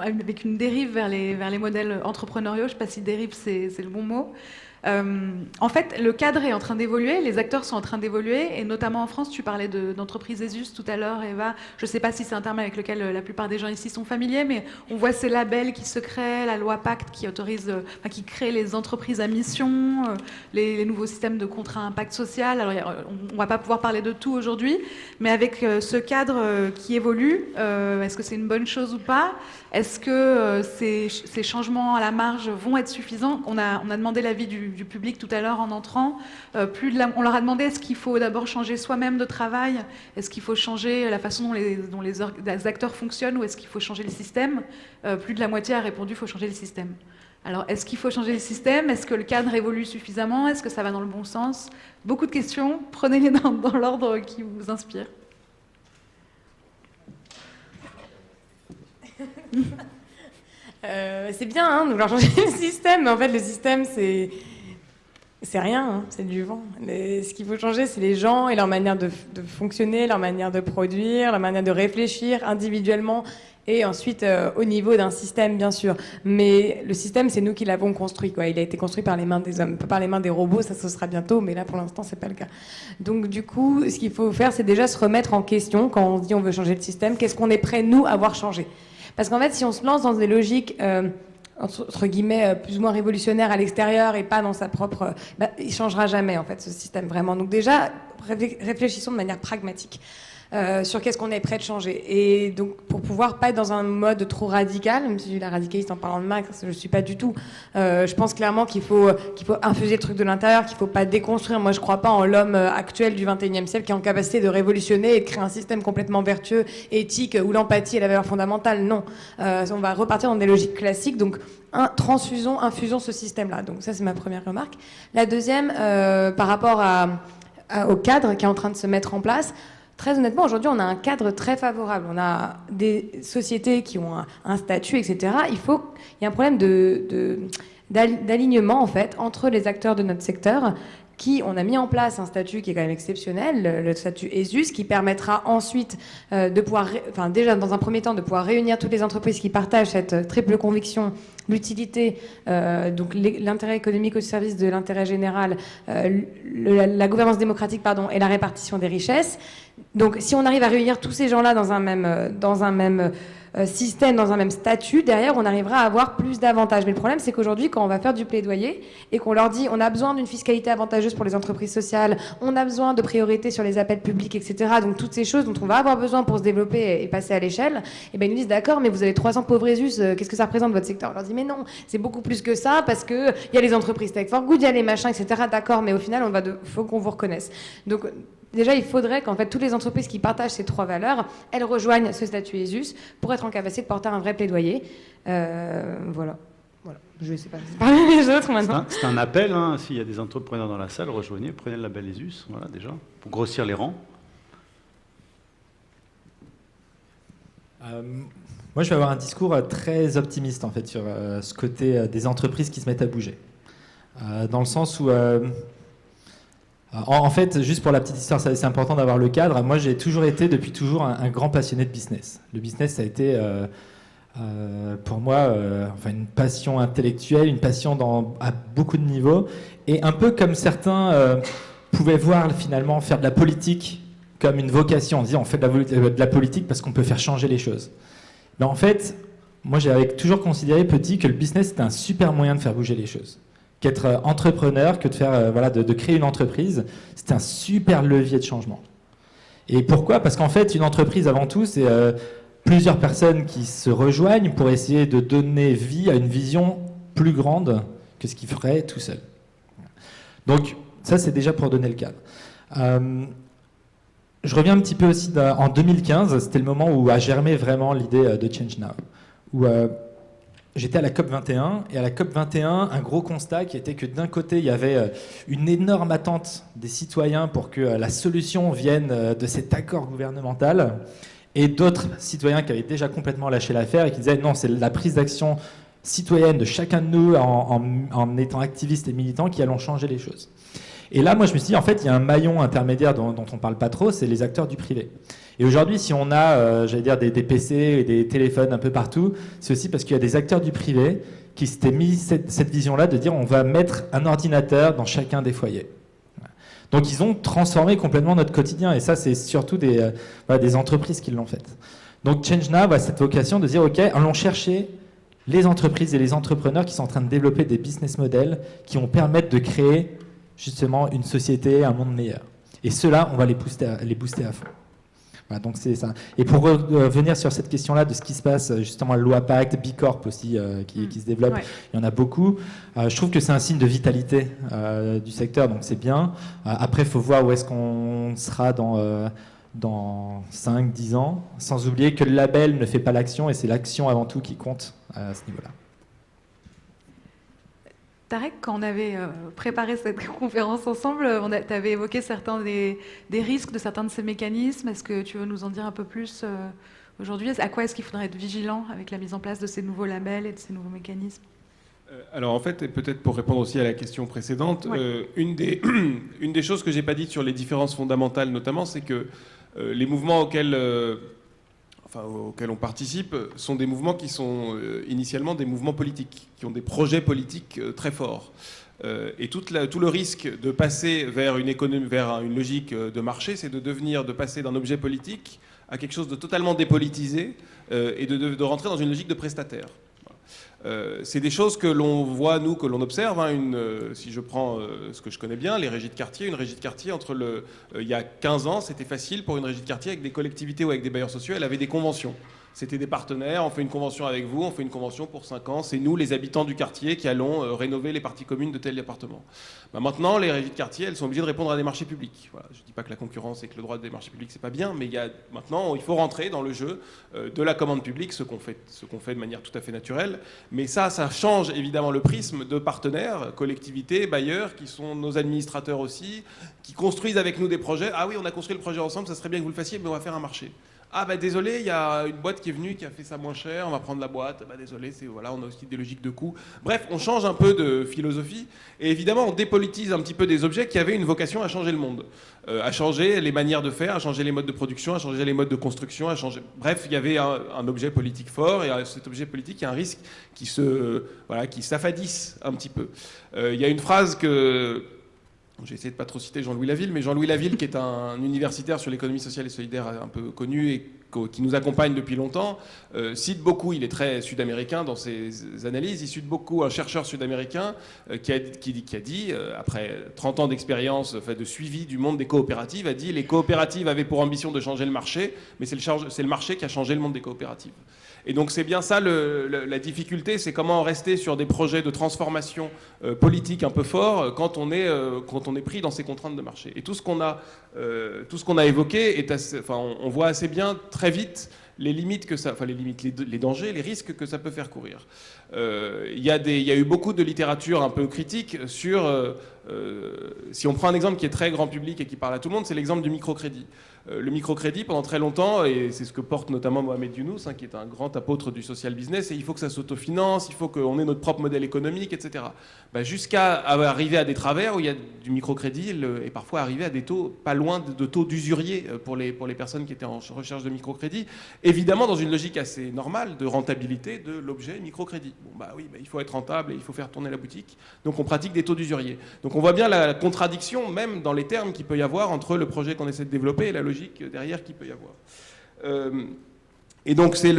avec une dérive vers les modèles entrepreneuriaux. Je ne sais pas si dérive, c'est le bon mot. En fait, le cadre est en train d'évoluer, les acteurs sont en train d'évoluer, et notamment en France, tu parlais d'entreprise ESUS tout à l'heure, Eva. Je ne sais pas si c'est un terme avec lequel la plupart des gens ici sont familiers, mais on voit ces labels qui se créent, la loi Pacte qui autorise, qui crée les entreprises à mission, les nouveaux systèmes de contrat impact social. Alors, on ne va pas pouvoir parler de tout aujourd'hui, mais avec ce cadre qui évolue, est-ce que c'est une bonne chose ou pas? Est-ce que ces changements à la marge vont être suffisants? On a demandé l'avis du public tout à l'heure en entrant. On leur a demandé est-ce qu'il faut d'abord changer soi-même de travail? Est-ce qu'il faut changer la façon dont les acteurs fonctionnent, ou est-ce qu'il faut changer le système? Plus de la moitié a répondu il faut changer le système. Alors, est-ce qu'il faut changer le système? Est-ce que le cadre évolue suffisamment? Est-ce que ça va dans le bon sens? Beaucoup de questions. Prenez-les dans l'ordre qui vous inspire. C'est bien de vouloir changer le système, mais en fait le système c'est rien, c'est du vent. Ce qu'il faut changer, c'est les gens et leur manière de fonctionner, leur manière de produire, leur manière de réfléchir individuellement et ensuite au niveau d'un système, bien sûr. Mais le système, c'est nous qui l'avons construit, quoi. Il a été construit par les mains des hommes, pas par les mains des robots, ça ce sera bientôt, mais là pour l'instant c'est pas le cas. Donc du coup, ce qu'il faut faire, c'est déjà se remettre en question quand on se dit on veut changer le système, qu'est-ce qu'on est prêt nous à voir changer? Parce qu'en fait, si on se lance dans des logiques entre guillemets plus ou moins révolutionnaires à l'extérieur et pas dans sa propre, il changera jamais en fait ce système vraiment. Donc déjà, réfléchissons de manière pragmatique sur qu'est-ce qu'on est prêt de changer. Et donc pour pouvoir pas être dans un mode trop radical, même si je suis la radicaliste en parlant de Marx, je suis pas du tout. Je pense clairement qu'il faut infuser le truc de l'intérieur, qu'il faut pas déconstruire. Moi, je crois pas en l'homme actuel du 21e siècle qui est en capacité de révolutionner et de créer un système complètement vertueux, éthique, où l'empathie est la valeur fondamentale. Non, on va repartir dans des logiques classiques. Donc infusons ce système-là. Donc ça, c'est ma première remarque. La deuxième, par rapport au cadre qui est en train de se mettre en place. Très honnêtement, aujourd'hui, on a un cadre très favorable. On a des sociétés qui ont un statut, etc. Il y a un problème d'alignement, en fait, entre les acteurs de notre secteur on a mis en place un statut qui est quand même exceptionnel, le statut ESUS, qui permettra ensuite de pouvoir, déjà dans un premier temps, de pouvoir réunir toutes les entreprises qui partagent cette triple conviction l'utilité, donc l'intérêt économique au service de l'intérêt général, la gouvernance démocratique, pardon, et la répartition des richesses. Donc, si on arrive à réunir tous ces gens-là dans un même système, dans un même statut, derrière, on arrivera à avoir plus d'avantages. Mais le problème, c'est qu'aujourd'hui, quand on va faire du plaidoyer et qu'on leur dit on a besoin d'une fiscalité avantageuse pour les entreprises sociales, on a besoin de priorités sur les appels publics, etc., donc toutes ces choses dont on va avoir besoin pour se développer et passer à l'échelle, et ben ils nous disent d'accord, mais vous avez 300 pauvres Résus, qu'est-ce que ça représente votre secteur? On leur dit mais non, c'est beaucoup plus que ça, parce qu'il y a les entreprises tech for good, il y a les machins, etc., d'accord, mais au final, faut qu'on vous reconnaisse. Donc, déjà, il faudrait qu'en fait toutes les entreprises qui partagent ces 3 valeurs, elles rejoignent ce statut ESUS pour être en capacité de porter un vrai plaidoyer. Voilà. Je ne sais pas parler les autres maintenant. C'est un appel, hein. S'il y a des entrepreneurs dans la salle, rejoignez, prenez le label ESUS, voilà, déjà, pour grossir les rangs. Moi, je vais avoir un discours très optimiste en fait sur ce côté des entreprises qui se mettent à bouger, dans le sens où en fait, juste pour la petite histoire, c'est important d'avoir le cadre. Moi, j'ai toujours été, depuis toujours, un grand passionné de business. Le business, ça a été, pour moi, une passion intellectuelle, une passion à beaucoup de niveaux. Et un peu comme certains pouvaient voir, finalement, faire de la politique comme une vocation. On disait, on fait de la politique parce qu'on peut faire changer les choses. Mais en fait, moi, j'avais toujours considéré petit que le business, c'était un super moyen de faire bouger les choses. Qu'être entrepreneur, que de faire, de créer une entreprise, c'est un super levier de changement. Et pourquoi? Parce qu'en fait, une entreprise, avant tout, c'est plusieurs personnes qui se rejoignent pour essayer de donner vie à une vision plus grande que ce qu'ils feraient tout seul. Donc, ça, c'est déjà pour donner le cadre. Je reviens un petit peu aussi en 2015, c'était le moment où a germé vraiment l'idée de Change Now, où j'étais à la COP21, et à la COP21, un gros constat qui était que d'un côté, il y avait une énorme attente des citoyens pour que la solution vienne de cet accord gouvernemental, et d'autres citoyens qui avaient déjà complètement lâché l'affaire et qui disaient non, c'est la prise d'action citoyenne de chacun de nous en étant activistes et militants qui allons changer les choses. Et là, moi, je me suis dit, en fait, il y a un maillon intermédiaire dont on ne parle pas trop, c'est les acteurs du privé. Et aujourd'hui, si on a, des PC et des téléphones un peu partout, c'est aussi parce qu'il y a des acteurs du privé qui s'étaient mis cette vision-là de dire on va mettre un ordinateur dans chacun des foyers. Donc, ils ont transformé complètement notre quotidien. Et ça, c'est surtout des entreprises qui l'ont fait. Donc, Change Now a cette vocation de dire, OK, allons chercher les entreprises et les entrepreneurs qui sont en train de développer des business models qui vont permettre de créer justement une société, un monde meilleur. Et ceux-là, on va les booster à fond. Voilà, donc c'est ça. Et pour revenir sur cette question-là de ce qui se passe, justement, la loi Pacte, Bicorp aussi, qui se développe, ouais. Il y en a beaucoup. Je trouve que c'est un signe de vitalité du secteur, donc c'est bien. Après, il faut voir où est-ce qu'on sera dans 5, 10 ans, sans oublier que le label ne fait pas l'action, et c'est l'action avant tout qui compte à ce niveau-là. Tarek, quand on avait préparé cette conférence ensemble, tu avais évoqué certains des risques de certains de ces mécanismes. Est-ce que tu veux nous en dire un peu plus aujourd'hui? À quoi est-ce qu'il faudrait être vigilant avec la mise en place de ces nouveaux labels et de ces nouveaux mécanismes? Alors en fait, et peut-être pour répondre aussi à la question précédente, ouais. Une des choses que je n'ai pas dites sur les différences fondamentales notamment, c'est que les mouvements auxquels on participe sont des mouvements qui sont initialement des mouvements politiques, qui ont des projets politiques très forts. Et tout le risque de passer vers une logique de marché, c'est de passer d'un objet politique à quelque chose de totalement dépolitisé et de rentrer dans une logique de prestataire. C'est des choses que l'on voit, nous, que l'on observe. Si je prends ce que je connais bien, les régies de quartier, une régie de quartier, il y a 15 ans, c'était facile pour une régie de quartier avec des collectivités ou avec des bailleurs sociaux, elle avait des conventions. C'était des partenaires, on fait une convention avec vous, on fait une convention pour 5 ans, c'est nous, les habitants du quartier, qui allons rénover les parties communes de tel appartement. Maintenant, les régies de quartier, elles sont obligées de répondre à des marchés publics. Voilà. Je ne dis pas que la concurrence et que le droit des marchés publics, c'est pas bien, mais maintenant, il faut rentrer dans le jeu de la commande publique, ce qu'on fait de manière tout à fait naturelle. Mais ça change évidemment le prisme de partenaires, collectivités, bailleurs, qui sont nos administrateurs aussi, qui construisent avec nous des projets. Ah oui, on a construit le projet ensemble, ça serait bien que vous le fassiez, mais on va faire un marché. Ah bah désolé, il y a une boîte qui est venue qui a fait ça moins cher, on va prendre la boîte. Bah désolé, voilà, on a aussi des logiques de coût. Bref, on change un peu de philosophie et évidemment on dépolitise un petit peu des objets qui avaient une vocation à changer le monde, à changer les manières de faire, à changer les modes de production, à changer les modes de construction, à changer. Bref, il y avait un objet politique fort et cet objet politique, il y a un risque qui s'affadisse un petit peu. Il y a une phrase que j'ai essayé de pas trop citer Jean-Louis Laville, mais Jean-Louis Laville, qui est un universitaire sur l'économie sociale et solidaire un peu connu et qui nous accompagne depuis longtemps, cite beaucoup, il est très sud-américain dans ses analyses, il cite beaucoup un chercheur sud-américain qui a dit, après 30 ans d'expérience de suivi du monde des coopératives, a dit les coopératives avaient pour ambition de changer le marché, mais c'est le marché qui a changé le monde des coopératives. Et donc c'est bien ça la difficulté, c'est comment rester sur des projets de transformation politique un peu forts quand on est pris dans ces contraintes de marché. Et tout ce qu'on a évoqué, on voit assez bien très vite les limites que ça, les dangers, les risques que ça peut faire courir. Il y a eu beaucoup de littérature un peu critique sur, si on prend un exemple qui est très grand public et qui parle à tout le monde, c'est l'exemple du microcrédit. Le microcrédit, pendant très longtemps, et c'est ce que porte notamment Mohamed Younous, qui est un grand apôtre du social business, et il faut que ça s'autofinance, il faut qu'on ait notre propre modèle économique, etc. Jusqu'à arriver à des travers où il y a du microcrédit et parfois arriver à des taux pas loin de taux d'usurier pour les personnes qui étaient en recherche de microcrédit, évidemment dans une logique assez normale de rentabilité de l'objet microcrédit. Il faut être rentable et il faut faire tourner la boutique, donc on pratique des taux d'usurier. Donc on voit bien la contradiction, même dans les termes qu'il peut y avoir entre le projet qu'on essaie de développer et la logique derrière qu'il peut y avoir. Et donc c'est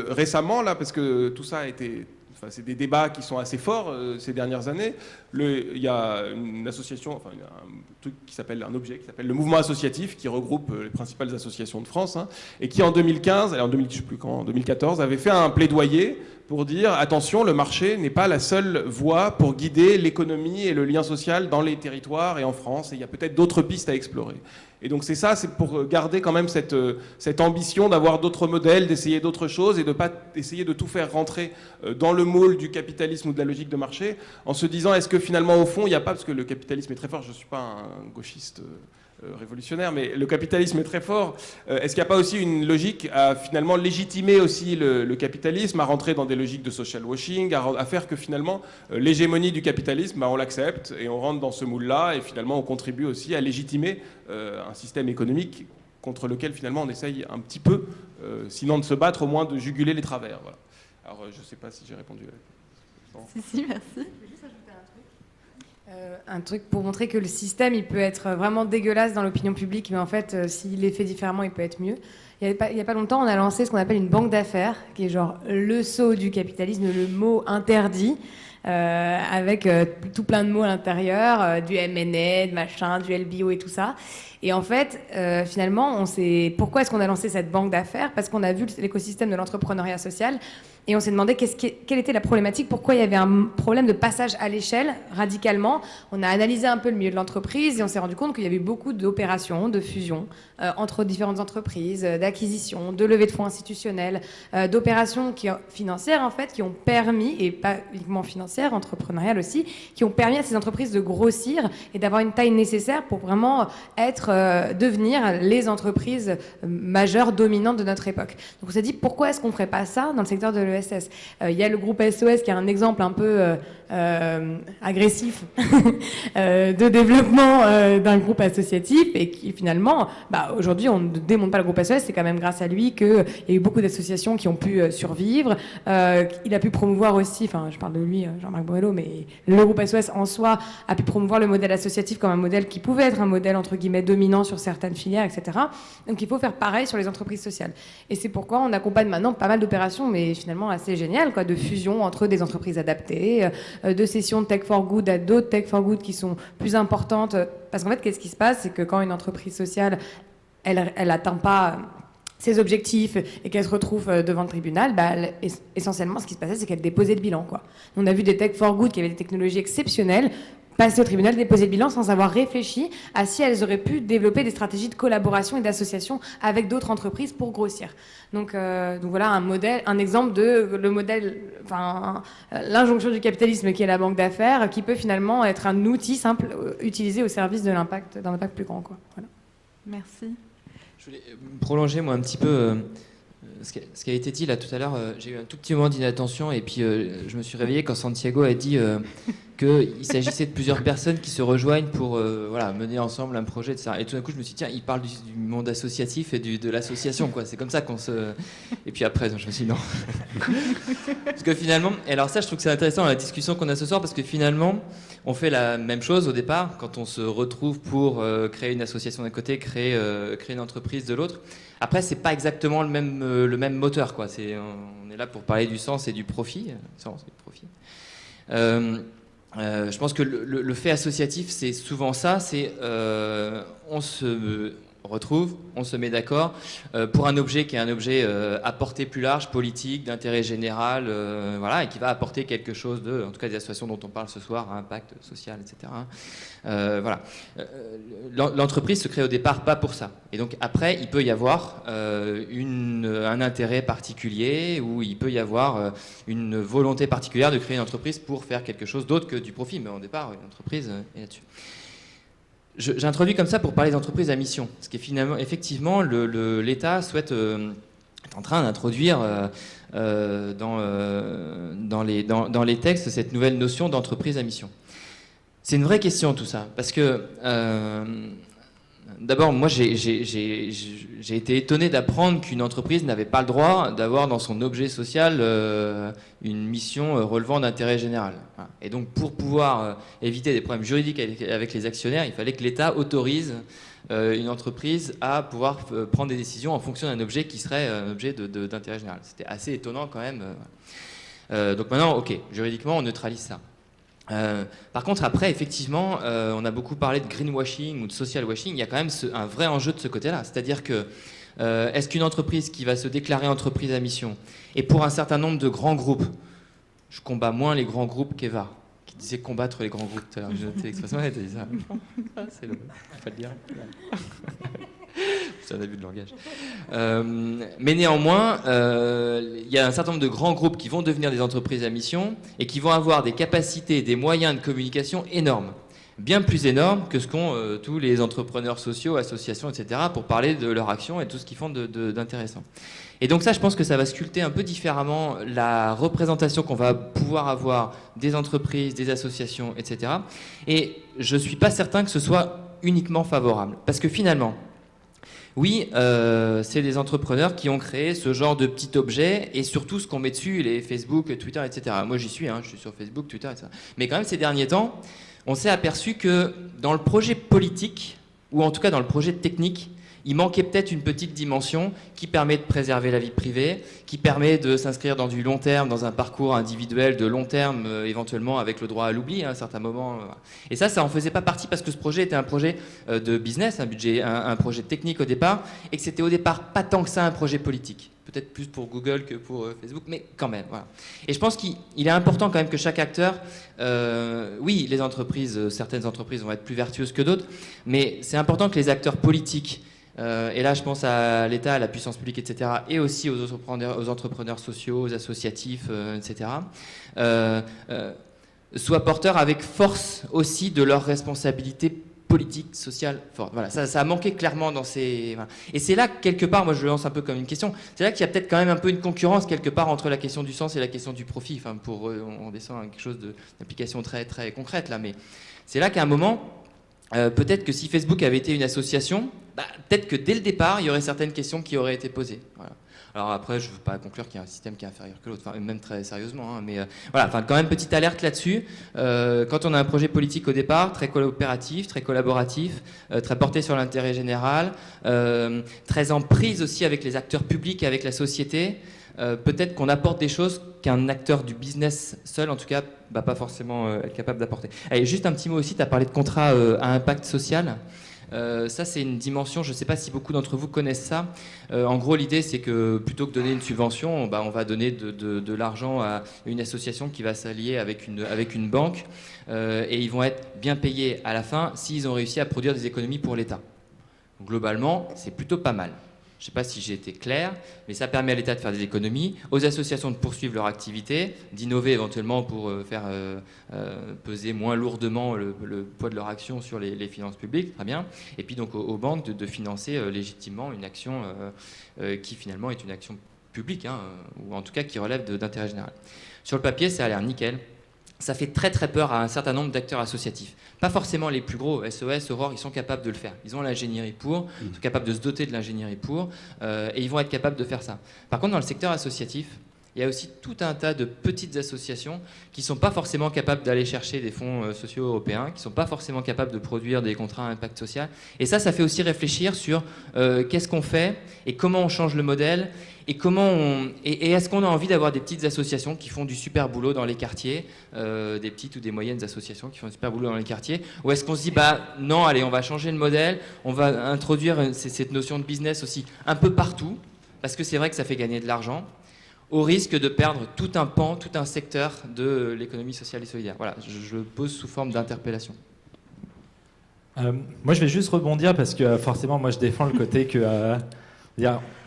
récemment, là, parce que tout ça a été... c'est des débats qui sont assez forts ces dernières années. Il y a une association, un objet qui s'appelle le Mouvement associatif, qui regroupe les principales associations de France, et qui en 2015, en 2014, avait fait un plaidoyer pour dire attention, le marché n'est pas la seule voie pour guider l'économie et le lien social dans les territoires et en France, et il y a peut-être d'autres pistes à explorer. Et donc c'est pour garder quand même cette ambition d'avoir d'autres modèles, d'essayer d'autres choses et de ne pas essayer de tout faire rentrer dans le moule du capitalisme ou de la logique de marché, en se disant est-ce que finalement au fond il n'y a pas, parce que le capitalisme est très fort, je ne suis pas un gauchiste révolutionnaire, mais le capitalisme est très fort, est-ce qu'il n'y a pas aussi une logique à finalement légitimer aussi le capitalisme, à rentrer dans des logiques de social washing, à faire que finalement l'hégémonie du capitalisme, on l'accepte et on rentre dans ce moule-là et finalement on contribue aussi à légitimer un système économique contre lequel finalement on essaye un petit peu, sinon de se battre, au moins de juguler les travers. Voilà. Alors je ne sais pas si j'ai répondu à la question. Si, merci. Un truc pour montrer que le système, il peut être vraiment dégueulasse dans l'opinion publique, mais en fait, s'il est fait différemment, il peut être mieux. Il y a pas longtemps, on a lancé ce qu'on appelle une banque d'affaires, qui est genre le sceau du capitalisme, le mot interdit, avec tout plein de mots à l'intérieur, du M&A, de machin, du LBO et tout ça. Et en fait, finalement, pourquoi est-ce qu'on a lancé cette banque d'affaires ? Parce qu'on a vu l'écosystème de l'entrepreneuriat social et on s'est demandé quelle était la problématique, pourquoi il y avait un problème de passage à l'échelle radicalement. On a analysé un peu le milieu de l'entreprise et on s'est rendu compte qu'il y avait beaucoup d'opérations, de fusions entre différentes entreprises, d'acquisitions, de levées de fonds institutionnels, d'opérations financières en fait, qui ont permis, et pas uniquement financières, entrepreneuriales aussi, qui ont permis à ces entreprises de grossir et d'avoir une taille nécessaire pour vraiment devenir les entreprises majeures, dominantes de notre époque. Donc on s'est dit, pourquoi est-ce qu'on ne ferait pas ça dans le secteur de l'ESS ? Il y a le groupe SOS qui est un exemple un peu agressif de développement d'un groupe associatif et qui finalement, aujourd'hui on ne démonte pas le groupe SOS, c'est quand même grâce à lui qu'il y a eu beaucoup d'associations qui ont pu survivre. Il a pu promouvoir aussi, je parle de lui, Jean-Marc Borrello, mais le groupe SOS en soi a pu promouvoir le modèle associatif comme un modèle qui pouvait être un modèle entre guillemets dominant sur certaines filières, etc. Donc il faut faire pareil sur les entreprises sociales. Et c'est pourquoi on accompagne maintenant pas mal d'opérations, mais finalement assez géniales, de fusion entre des entreprises adaptées, de cession de tech for good à d'autres tech for good qui sont plus importantes. Parce qu'en fait, qu'est-ce qui se passe ? C'est que quand une entreprise sociale, elle n'atteint pas ses objectifs et qu'elle se retrouve devant le tribunal, essentiellement, ce qui se passait, c'est qu'elle déposait le bilan. On a vu des tech for good qui avaient des technologies exceptionnelles passer au tribunal, déposer le bilan sans avoir réfléchi à si elles auraient pu développer des stratégies de collaboration et d'association avec d'autres entreprises pour grossir. Donc voilà un exemple de le modèle, l'injonction du capitalisme qui est la banque d'affaires, qui peut finalement être un outil simple utilisé au service d'un impact plus grand. Voilà. Merci. Je voulais prolonger moi un petit peu ce qui a été dit là tout à l'heure. J'ai eu un tout petit moment d'inattention et puis je me suis réveillé quand Santiago a dit qu'il s'agissait de plusieurs personnes qui se rejoignent pour mener ensemble un projet, etc. Et tout d'un coup je me suis dit tiens, il parle du monde associatif et de l'association, quoi. C'est comme ça qu'on se... Et puis après je me suis dit non. Parce que finalement, et alors ça je trouve que c'est intéressant la discussion qu'on a ce soir, parce que finalement on fait la même chose au départ quand on se retrouve pour créer une association d'un côté, créer une entreprise de l'autre. Après, c'est pas exactement le même moteur, quoi. On est là pour parler du sens et du profit. Sens et du profit. Je pense que le fait associatif, c'est souvent ça. C'est on se retrouve, on se met d'accord pour un objet qui est un objet à portée plus large, politique, d'intérêt général, et qui va apporter quelque chose en tout cas des associations dont on parle ce soir, impact social, etc. L'entreprise se crée au départ pas pour ça. Et donc après, il peut y avoir un intérêt particulier, ou il peut y avoir une volonté particulière de créer une entreprise pour faire quelque chose d'autre que du profit. Mais au départ, une entreprise est là-dessus. J'introduis comme ça pour parler d'entreprise à mission. Parce que finalement, effectivement, l'État est en train d'introduire dans les textes cette nouvelle notion d'entreprise à mission. C'est une vraie question tout ça, parce que d'abord, moi j'ai été étonné d'apprendre qu'une entreprise n'avait pas le droit d'avoir dans son objet social une mission relevant d'intérêt général. Voilà. Et donc pour pouvoir éviter des problèmes juridiques avec les actionnaires, il fallait que l'État autorise une entreprise à pouvoir prendre des décisions en fonction d'un objet qui serait un objet d'intérêt général. C'était assez étonnant quand même. Donc maintenant, ok, juridiquement on neutralise ça. Par contre, après, effectivement, on a beaucoup parlé de greenwashing ou de social washing. Il y a quand même un vrai enjeu de ce côté-là. C'est-à-dire que est-ce qu'une entreprise qui va se déclarer entreprise à mission, et pour un certain nombre de grands groupes, je combats moins les grands groupes qu'Eva, qui disait combattre les grands groupes tout à l'heure. J'ai noté l'expression, elle a dit ça. C'est le... Faut le dire. C'est un abus de langage. Mais néanmoins, il y a un certain nombre de grands groupes qui vont devenir des entreprises à mission et qui vont avoir des capacités et des moyens de communication énormes. Bien plus énormes que ce qu'ont tous les entrepreneurs sociaux, associations, etc. pour parler de leur action et de tout ce qu'ils font d'intéressant. Et donc ça, je pense que ça va sculpter un peu différemment la représentation qu'on va pouvoir avoir des entreprises, des associations, etc. Et je ne suis pas certain que ce soit uniquement favorable. Parce que finalement... Oui, c'est des entrepreneurs qui ont créé ce genre de petit objet, et surtout ce qu'on met dessus, les Facebook, Twitter, etc. Moi j'y suis, je suis sur Facebook, Twitter, etc. Mais quand même ces derniers temps, on s'est aperçu que dans le projet politique, ou en tout cas dans le projet technique, il manquait peut-être une petite dimension qui permet de préserver la vie privée, qui permet de s'inscrire dans du long terme, dans un parcours individuel de long terme, éventuellement avec le droit à l'oubli à un certain moment. Et ça en faisait pas partie parce que ce projet était un projet de business, un projet technique au départ, et que c'était au départ pas tant que ça un projet politique. Peut-être plus pour Google que pour Facebook, mais quand même. Voilà. Et je pense qu'il est important quand même que chaque acteur... oui, les entreprises, certaines entreprises vont être plus vertueuses que d'autres, mais c'est important que les acteurs politiques, et là je pense à l'État, à la puissance publique, etc., et aussi aux entrepreneurs sociaux, aux associatifs, etc., soient porteurs avec force aussi de leurs responsabilités politiques, sociales fortes. Voilà, ça a manqué clairement dans ces... Voilà. Et c'est là, quelque part, moi je le lance un peu comme une question, c'est là qu'il y a peut-être quand même un peu une concurrence quelque part entre la question du sens et la question du profit. Enfin, on descend à quelque chose d'application très, très concrète là, mais c'est là qu'à un moment... peut-être que si Facebook avait été une association, peut-être que dès le départ, il y aurait certaines questions qui auraient été posées. Voilà. Alors après, je ne veux pas conclure qu'il y a un système qui est inférieur que l'autre, même très sérieusement, mais voilà, quand même petite alerte là-dessus. Quand on a un projet politique au départ, très coopératif, très collaboratif, très porté sur l'intérêt général, très en prise aussi avec les acteurs publics et avec la société, peut-être qu'on apporte des choses qu'un acteur du business seul, en tout cas, va pas forcément être capable d'apporter. Allez, juste un petit mot aussi, tu as parlé de contrat à impact social. Ça, c'est une dimension, je ne sais pas si beaucoup d'entre vous connaissent ça. En gros, l'idée, c'est que plutôt que donner une subvention, on va donner de l'argent à une association qui va s'allier avec une banque, et ils vont être bien payés à la fin s'ils ont réussi à produire des économies pour l'État. Globalement, c'est plutôt pas mal. Je ne sais pas si j'ai été clair, mais ça permet à l'État de faire des économies, aux associations de poursuivre leur activité, d'innover éventuellement pour faire peser moins lourdement le poids de leur action sur les finances publiques, très bien. Et puis donc aux banques de financer légitimement une action qui finalement est une action publique, hein, ou en tout cas qui relève d'intérêt général. Sur le papier, ça a l'air nickel. Ça fait très très peur à un certain nombre d'acteurs associatifs. Pas forcément les plus gros, SOS, Aurore, ils sont capables de le faire. Ils ont l'ingénierie pour, ils sont capables de se doter de l'ingénierie pour, et ils vont être capables de faire ça. Par contre, dans le secteur associatif, il y a aussi tout un tas de petites associations qui ne sont pas forcément capables d'aller chercher des fonds sociaux européens, qui ne sont pas forcément capables de produire des contrats à impact social. Et ça fait aussi réfléchir sur qu'est-ce qu'on fait et comment on change le modèle et est-ce qu'on a envie d'avoir des petites associations qui font du super boulot dans les quartiers, des petites ou des moyennes associations qui font du super boulot dans les quartiers, ou est-ce qu'on se dit non, allez, on va changer le modèle, on va introduire cette notion de business aussi un peu partout, parce que c'est vrai que ça fait gagner de l'argent, au risque de perdre tout un pan, tout un secteur de l'économie sociale et solidaire. Voilà, je le pose sous forme d'interpellation. Moi, je vais juste rebondir parce que forcément, moi, je défends le côté que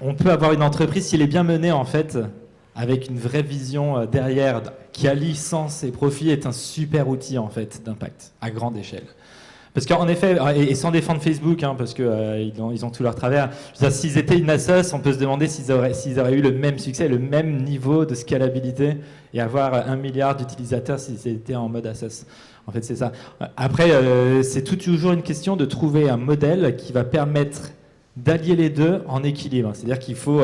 on peut avoir une entreprise s'il est bien mené, en fait, avec une vraie vision derrière, qui allie sens et profit, est un super outil en fait d'impact à grande échelle. Parce qu'en effet, et sans défendre Facebook, hein, parce qu'ils ils ont tout leur travers, s'ils étaient une assoce, on peut se demander s'ils auraient eu le même succès, le même niveau de scalabilité et avoir 1 milliard d'utilisateurs s'ils étaient en mode assoce. En fait, c'est ça. Après, c'est toujours une question de trouver un modèle qui va permettre d'allier les deux en équilibre. C'est-à-dire qu'il faut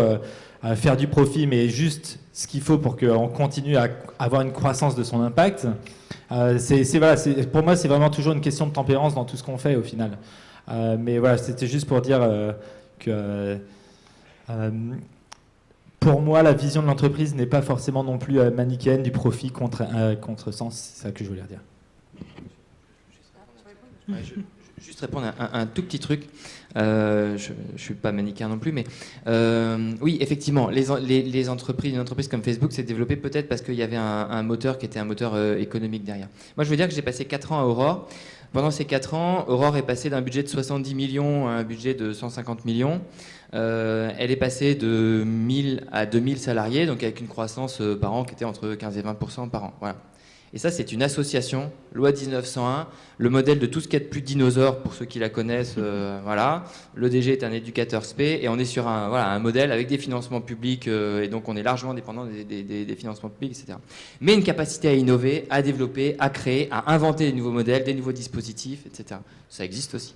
faire du profit, mais juste ce qu'il faut pour qu'on continue à avoir une croissance de son impact. Pour moi, c'est vraiment toujours une question de tempérance dans tout ce qu'on fait au final. Mais voilà, c'était juste pour dire que pour moi, la vision de l'entreprise n'est pas forcément non plus manichéenne du profit contre sens. C'est ça que je voulais dire. Juste répondre à un tout petit truc. Je ne suis pas manichéen non plus, mais oui, effectivement, les entreprises, une entreprise comme Facebook s'est développée peut-être parce qu'il y avait un moteur qui était un moteur économique derrière. Moi, je veux dire que j'ai passé 4 ans à Aurore. Pendant ces 4 ans, Aurore est passée d'un budget de 70 millions à un budget de 150 millions. Elle est passée de 1000 à 2000 salariés, donc avec une croissance par an qui était entre 15 et 20% par an. Voilà. Et ça, c'est une association, loi 1901, le modèle de tout ce qu'il y a de plus dinosaure, pour ceux qui la connaissent, voilà. Le DG est un éducateur spé, et on est sur un modèle avec des financements publics, et donc on est largement dépendant des financements publics, etc. Mais une capacité à innover, à développer, à créer, à inventer des nouveaux modèles, des nouveaux dispositifs, etc. Ça existe aussi.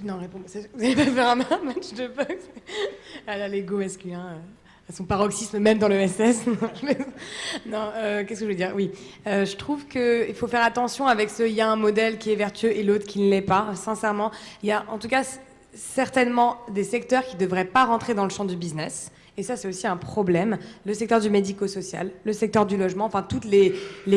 Non, réponds. Vous allez pas faire un match de boxe à la Lego masculin à son paroxysme même dans le SS. Non, qu'est-ce que je veux dire? Oui, je trouve qu'il faut faire attention avec il y a un modèle qui est vertueux et l'autre qui ne l'est pas. Sincèrement, il y a en tout cas certainement des secteurs qui ne devraient pas rentrer dans le champ du business. Et ça, c'est aussi un problème. Le secteur du médico-social, le secteur du logement, enfin toutes les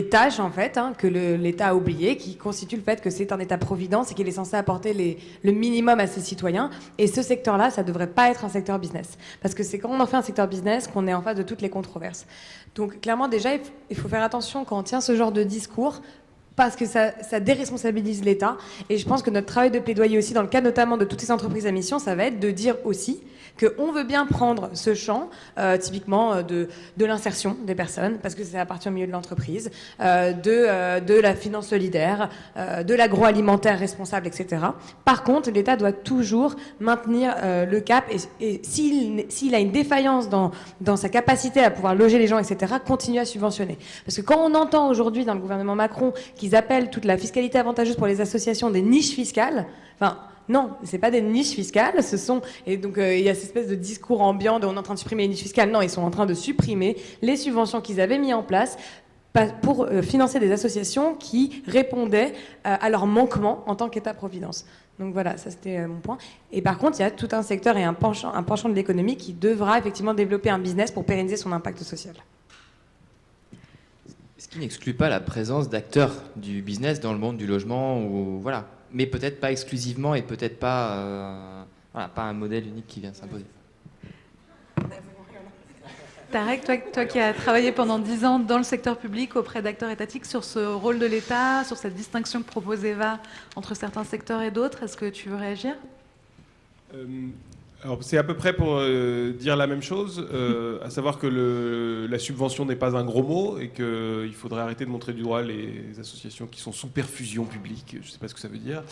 tâches en fait que l'État a oubliées, qui constituent le fait que c'est un État-providence et qu'il est censé apporter le minimum à ses citoyens. Et ce secteur-là, ça ne devrait pas être un secteur business. Parce que c'est quand on en fait un secteur business qu'on est en face de toutes les controverses. Donc clairement, déjà, il faut faire attention quand on tient ce genre de discours, parce que ça déresponsabilise l'État. Et je pense que notre travail de plaidoyer aussi, dans le cas notamment de toutes ces entreprises à mission, ça va être de dire aussi qu'on veut bien prendre ce champ, typiquement de l'insertion des personnes, parce que ça appartient au milieu de l'entreprise, de la finance solidaire, de l'agroalimentaire responsable, etc. Par contre, l'État doit toujours maintenir le cap, et s'il a une défaillance dans sa capacité à pouvoir loger les gens, etc., continuer à subventionner. Parce que quand on entend aujourd'hui dans le gouvernement Macron qu'ils appellent toute la fiscalité avantageuse pour les associations des niches fiscales, enfin... Non, c'est pas des niches fiscales, et donc il y a cette espèce de discours ambiant de on est en train de supprimer les niches fiscales. Non, ils sont en train de supprimer les subventions qu'ils avaient mis en place pour financer des associations qui répondaient à leurs manquements en tant qu'État-providence. Donc voilà, ça c'était mon point. Et par contre, il y a tout un secteur et un penchant de l'économie qui devra effectivement développer un business pour pérenniser son impact social. Ce qui n'exclut pas la présence d'acteurs du business dans le monde du logement, ou voilà. Mais peut-être pas exclusivement et peut-être pas, pas un modèle unique qui vient s'imposer. Tarek, toi qui as travaillé pendant 10 ans dans le secteur public auprès d'acteurs étatiques sur ce rôle de l'État, sur cette distinction que propose Eva entre certains secteurs et d'autres, est-ce que tu veux réagir ? Alors, c'est à peu près pour dire la même chose, à savoir que la subvention n'est pas un gros mot et qu'il faudrait arrêter de montrer du doigt les associations qui sont sous perfusion publique, je ne sais pas ce que ça veut dire,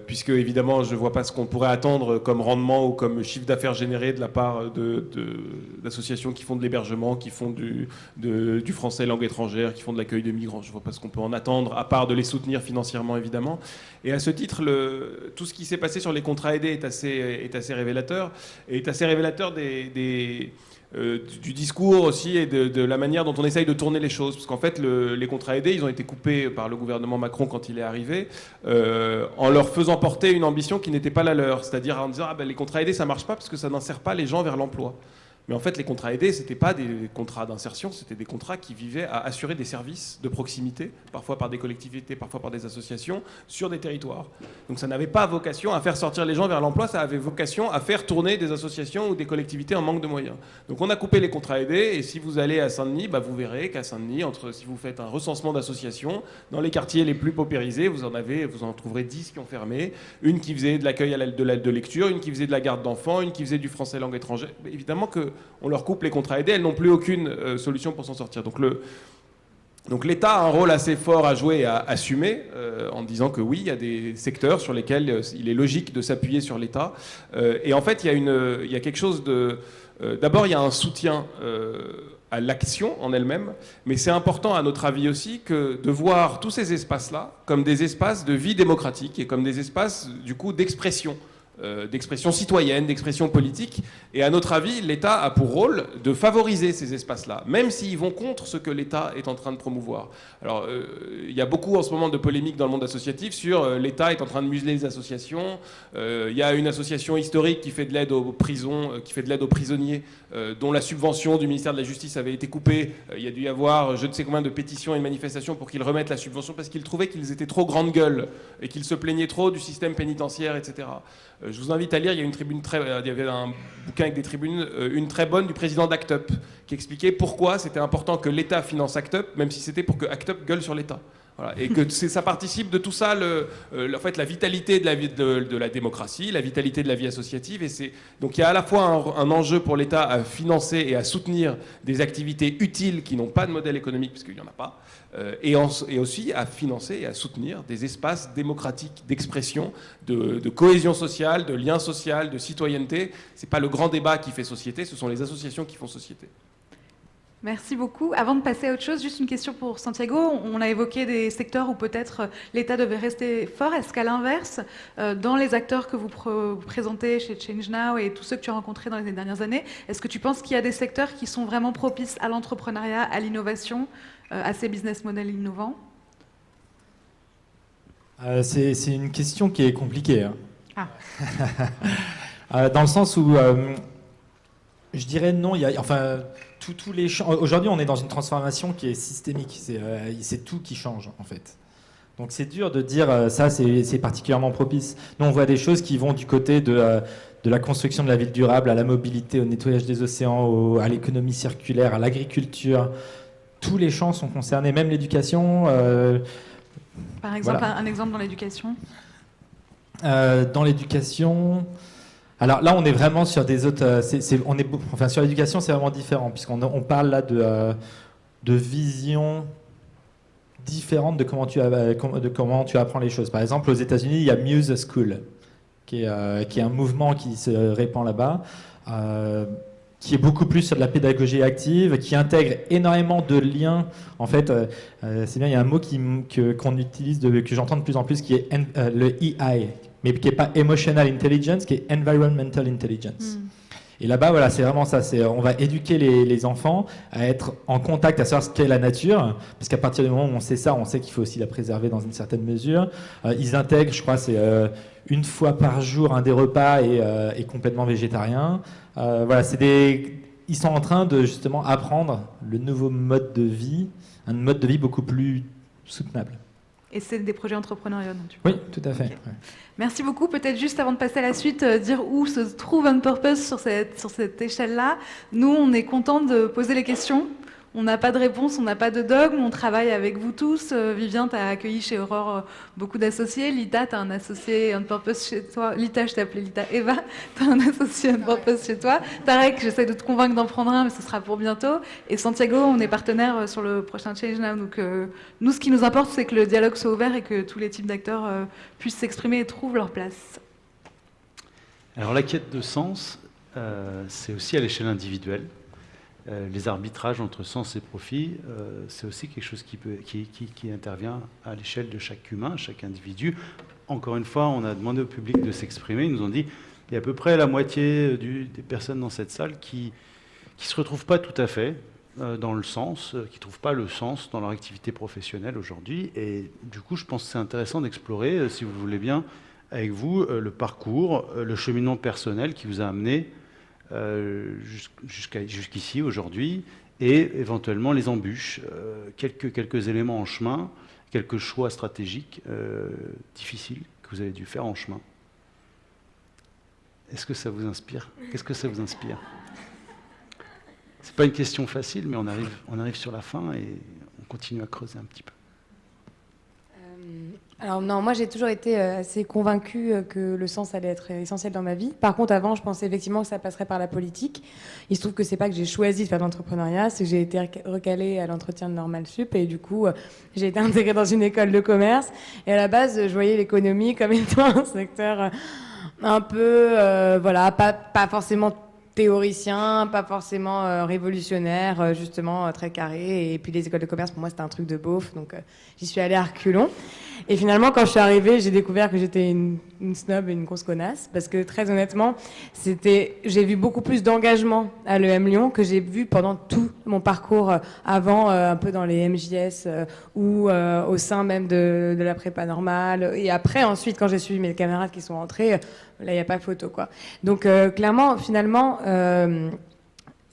puisque évidemment je ne vois pas ce qu'on pourrait attendre comme rendement ou comme chiffre d'affaires généré de la part d'associations qui font de l'hébergement, qui font du français langue étrangère, qui font de l'accueil de migrants. Je ne vois pas ce qu'on peut en attendre, à part de les soutenir financièrement évidemment. Et à ce titre, tout ce qui s'est passé sur les contrats aidés est assez révélateur, et est assez révélateur du discours aussi et de la manière dont on essaye de tourner les choses. Parce qu'en fait, les contrats aidés, ils ont été coupés par le gouvernement Macron quand il est arrivé, en leur faisant porter une ambition qui n'était pas la leur. C'est-à-dire en disant les contrats aidés, ça ne marche pas parce que ça n'insère pas les gens vers l'emploi. Mais en fait, les contrats aidés, ce n'étaient pas des contrats d'insertion, c'était des contrats qui visaient à assurer des services de proximité, parfois par des collectivités, parfois par des associations, sur des territoires. Donc ça n'avait pas vocation à faire sortir les gens vers l'emploi, ça avait vocation à faire tourner des associations ou des collectivités en manque de moyens. Donc on a coupé les contrats aidés, et si vous allez à Saint-Denis, vous verrez qu'à Saint-Denis, si vous faites un recensement d'associations, dans les quartiers les plus paupérisés, vous en trouverez 10 qui ont fermé, une qui faisait de l'accueil de lecture, une qui faisait de la garde d'enfants, une qui faisait du français langue étrangère. Mais évidemment que on leur coupe les contrats aidés, elles n'ont plus aucune solution pour s'en sortir. Donc l'État a un rôle assez fort à jouer et à assumer, en disant que oui, il y a des secteurs sur lesquels il est logique de s'appuyer sur l'État. Et en fait, il y a quelque chose de... D'abord, il y a un soutien à l'action en elle-même, mais c'est important à notre avis aussi de voir tous ces espaces-là comme des espaces de vie démocratique et comme des espaces, du coup, d'expression citoyenne, d'expression politique. Et à notre avis, l'État a pour rôle de favoriser ces espaces-là, même s'ils vont contre ce que l'État est en train de promouvoir. Alors, il y a beaucoup en ce moment de polémiques dans le monde associatif sur l'État est en train de museler les associations. Il y a une association historique qui fait de l'aide aux prisons, qui fait de l'aide aux prisonniers, dont la subvention du ministère de la Justice avait été coupée. Il y a dû y avoir je ne sais combien de pétitions et de manifestations pour qu'ils remettent la subvention parce qu'ils trouvaient qu'ils étaient trop grande gueule et qu'ils se plaignaient trop du système pénitentiaire, etc. Je vous invite à lire, il y avait un bouquin avec des tribunes, une très bonne du président d'Act Up, qui expliquait pourquoi c'était important que l'État finance Act Up, même si c'était pour que Act Up gueule sur l'État. Voilà. Et que ça participe de tout ça, en fait, la vitalité de la démocratie, la vitalité de la vie associative. Donc il y a à la fois un enjeu pour l'État à financer et à soutenir des activités utiles qui n'ont pas de modèle économique, parce qu'il n'y en a pas, et aussi à financer et à soutenir des espaces démocratiques d'expression, de cohésion sociale, de lien social, de citoyenneté. Ce n'est pas le grand débat qui fait société, ce sont les associations qui font société. Merci beaucoup. Avant de passer à autre chose, juste une question pour Santiago. On a évoqué des secteurs où peut-être l'État devait rester fort. Est-ce qu'à l'inverse, dans les acteurs que vous présentez chez Change Now et tous ceux que tu as rencontrés dans les dernières années, est-ce que tu penses qu'il y a des secteurs qui sont vraiment propices à l'entrepreneuriat, à l'innovation, à ces business models innovants ? C'est une question qui est compliquée. Hein. Ah. Dans le sens où, je dirais non, tous les champs. Aujourd'hui, on est dans une transformation qui est systémique. C'est tout qui change, en fait. Donc, c'est dur de dire ça, c'est particulièrement propice. Nous, on voit des choses qui vont du côté de la construction de la ville durable, à la mobilité, au nettoyage des océans, à l'économie circulaire, à l'agriculture. Tous les champs sont concernés, même l'éducation. Par exemple, voilà. un exemple dans l'éducation ? Dans l'éducation... Alors là, on est vraiment sur des autres. Sur l'éducation, c'est vraiment différent, puisqu'on parle là de vision différente de comment tu apprends les choses. Par exemple, aux États-Unis, il y a Muse School, qui est un mouvement qui se répand là-bas, qui est beaucoup plus sur de la pédagogie active, qui intègre énormément de liens. En fait, c'est bien, il y a un mot qu'on utilise, que j'entends de plus en plus, qui est le EI, mais qui n'est pas Emotional Intelligence, qui est Environmental Intelligence. Et là-bas, voilà, c'est vraiment ça. On va éduquer les enfants à être en contact, à savoir ce qu'est la nature, parce qu'à partir du moment où on sait ça, on sait qu'il faut aussi la préserver dans une certaine mesure. Ils intègrent, je crois, c'est une fois par jour un des repas et complètement végétarien. Voilà, ils sont en train de justement apprendre le nouveau mode de vie, un mode de vie beaucoup plus soutenable. Et c'est des projets entrepreneuriaux, donc tu Oui, tout à fait. Okay. Ouais. Merci beaucoup. Peut-être juste avant de passer à la suite, dire où se trouve On Purpose sur cette échelle-là. Nous, on est content de poser les questions. On n'a pas de réponse, on n'a pas de dogme, on travaille avec vous tous. Vivien, tu as accueilli chez Aurore beaucoup d'associés. Lita, tu as un associé on purpose chez toi. Lita, je t'ai appelée Lita. Eva, tu as un associé on purpose chez toi. Tarek, j'essaie de te convaincre d'en prendre un, mais ce sera pour bientôt. Et Santiago, on est partenaire sur le prochain Change Now. Donc nous, ce qui nous importe, c'est que le dialogue soit ouvert et que tous les types d'acteurs puissent s'exprimer et trouvent leur place. Alors la quête de sens, c'est aussi à l'échelle individuelle. Les arbitrages entre sens et profit, c'est aussi quelque chose qui intervient à l'échelle de chaque humain, chaque individu. Encore une fois, on a demandé au public de s'exprimer. Ils nous ont dit il y a à peu près la moitié des personnes dans cette salle qui ne se retrouvent pas tout à fait dans le sens, qui ne trouvent pas le sens dans leur activité professionnelle aujourd'hui. Et du coup, je pense que c'est intéressant d'explorer, si vous voulez bien, avec vous, le parcours, le cheminement personnel qui vous a amené jusqu'ici, aujourd'hui, et éventuellement les embûches, quelques éléments en chemin, quelques choix stratégiques difficiles que vous avez dû faire en chemin. Est-ce que ça vous inspire? Qu'est-ce que ça vous inspire? C'est pas une question facile, mais on arrive sur la fin et on continue à creuser un petit peu. Alors non, moi j'ai toujours été assez convaincue que le sens allait être essentiel dans ma vie. Par contre, avant, je pensais effectivement que ça passerait par la politique. Il se trouve que c'est pas que j'ai choisi de faire de l'entrepreneuriat, c'est que j'ai été recalée à l'entretien de Normal Sup et du coup, j'ai été intégrée dans une école de commerce. Et à la base, je voyais l'économie comme étant un secteur un peu, voilà, pas forcément théoricien, pas forcément révolutionnaire, justement très carré. Et puis les écoles de commerce, pour moi, c'était un truc de beauf, donc j'y suis allée à reculons. Et finalement, quand je suis arrivée, j'ai découvert que j'étais une snob et une grosse connasse, parce que très honnêtement, j'ai vu beaucoup plus d'engagement à l'EM Lyon que j'ai vu pendant tout mon parcours avant, un peu dans les MJS ou au sein même de la prépa normale. Et après, ensuite, quand j'ai suivi mes camarades qui sont entrés, là, il n'y a pas photo, quoi. Donc, clairement, finalement,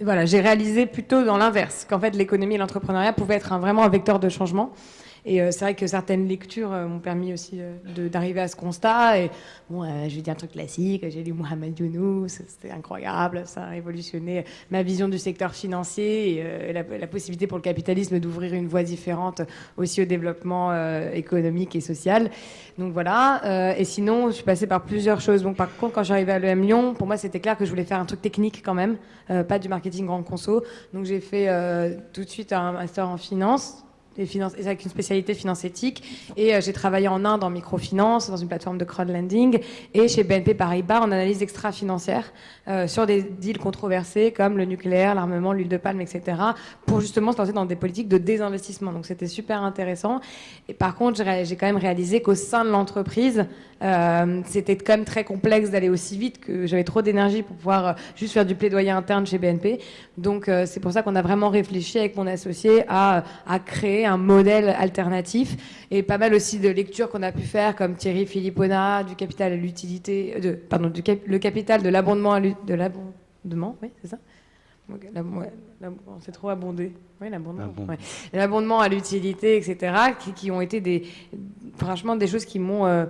voilà, j'ai réalisé plutôt dans l'inverse, qu'en fait, l'économie et l'entrepreneuriat pouvaient être vraiment un vecteur de changement. Et c'est vrai que certaines lectures m'ont permis aussi d'arriver à ce constat. Et bon, je vais dire un truc classique, j'ai lu Mohamed Younous, c'était incroyable, ça a révolutionné ma vision du secteur financier et la possibilité pour le capitalisme d'ouvrir une voie différente aussi au développement économique et social. Donc voilà, et sinon, je suis passée par plusieurs choses. Donc par contre, quand je suis arrivée à l'EM Lyon, pour moi, c'était clair que je voulais faire un truc technique quand même, pas du marketing grande conso. Donc j'ai fait tout de suite un master en finance. Avec une spécialité finance éthique, et j'ai travaillé en Inde en microfinance dans une plateforme de crowdlending et chez BNP Paribas en analyse extra-financière sur des deals controversés comme le nucléaire, l'armement, l'huile de palme, etc., pour justement se lancer dans des politiques de désinvestissement. Donc c'était super intéressant. Et par contre, j'ai quand même réalisé qu'au sein de l'entreprise, c'était quand même très complexe d'aller aussi vite, que j'avais trop d'énergie pour pouvoir juste faire du plaidoyer interne chez BNP. Donc c'est pour ça qu'on a vraiment réfléchi avec mon associé à créer un modèle alternatif, et pas mal aussi de lectures qu'on a pu faire comme Thierry Philippona, du capital à l'utilité, le capital de l'abondement de l'abondement, oui, c'est ça. C'est trop abondé. Oui, l'abondement. Ouais. L'abondement à l'utilité, etc., qui ont été franchement des choses qui m'ont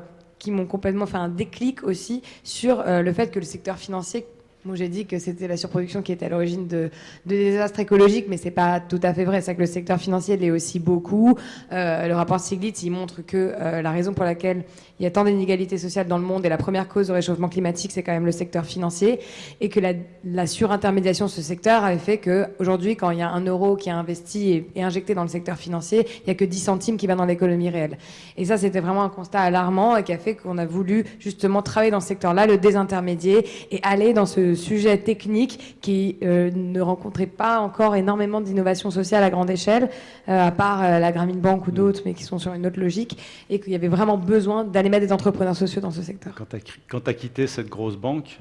complètement fait un déclic aussi sur le fait que le secteur financier. Moi, j'ai dit que c'était la surproduction qui était à l'origine de désastres écologiques, mais c'est pas tout à fait vrai. C'est que le secteur financier l'est aussi beaucoup. Le rapport Stiglitz, il montre que la raison pour laquelle il y a tant d'inégalités sociales dans le monde et la première cause du réchauffement climatique, c'est quand même le secteur financier, et que la surintermédiation de ce secteur avait fait qu'aujourd'hui, quand il y a 1 euro qui est investi et injecté dans le secteur financier, il n'y a que 10 centimes qui va dans l'économie réelle. Et ça, c'était vraiment un constat alarmant et qui a fait qu'on a voulu justement travailler dans ce secteur-là, le désintermédier et aller dans ce sujet technique qui ne rencontrait pas encore énormément d'innovation sociale à grande échelle, à part la Grameen Bank ou d'autres, mais qui sont sur une autre logique, et qu'il y avait vraiment besoin d'aller mettre des entrepreneurs sociaux dans ce secteur. Quand tu as quitté cette grosse banque,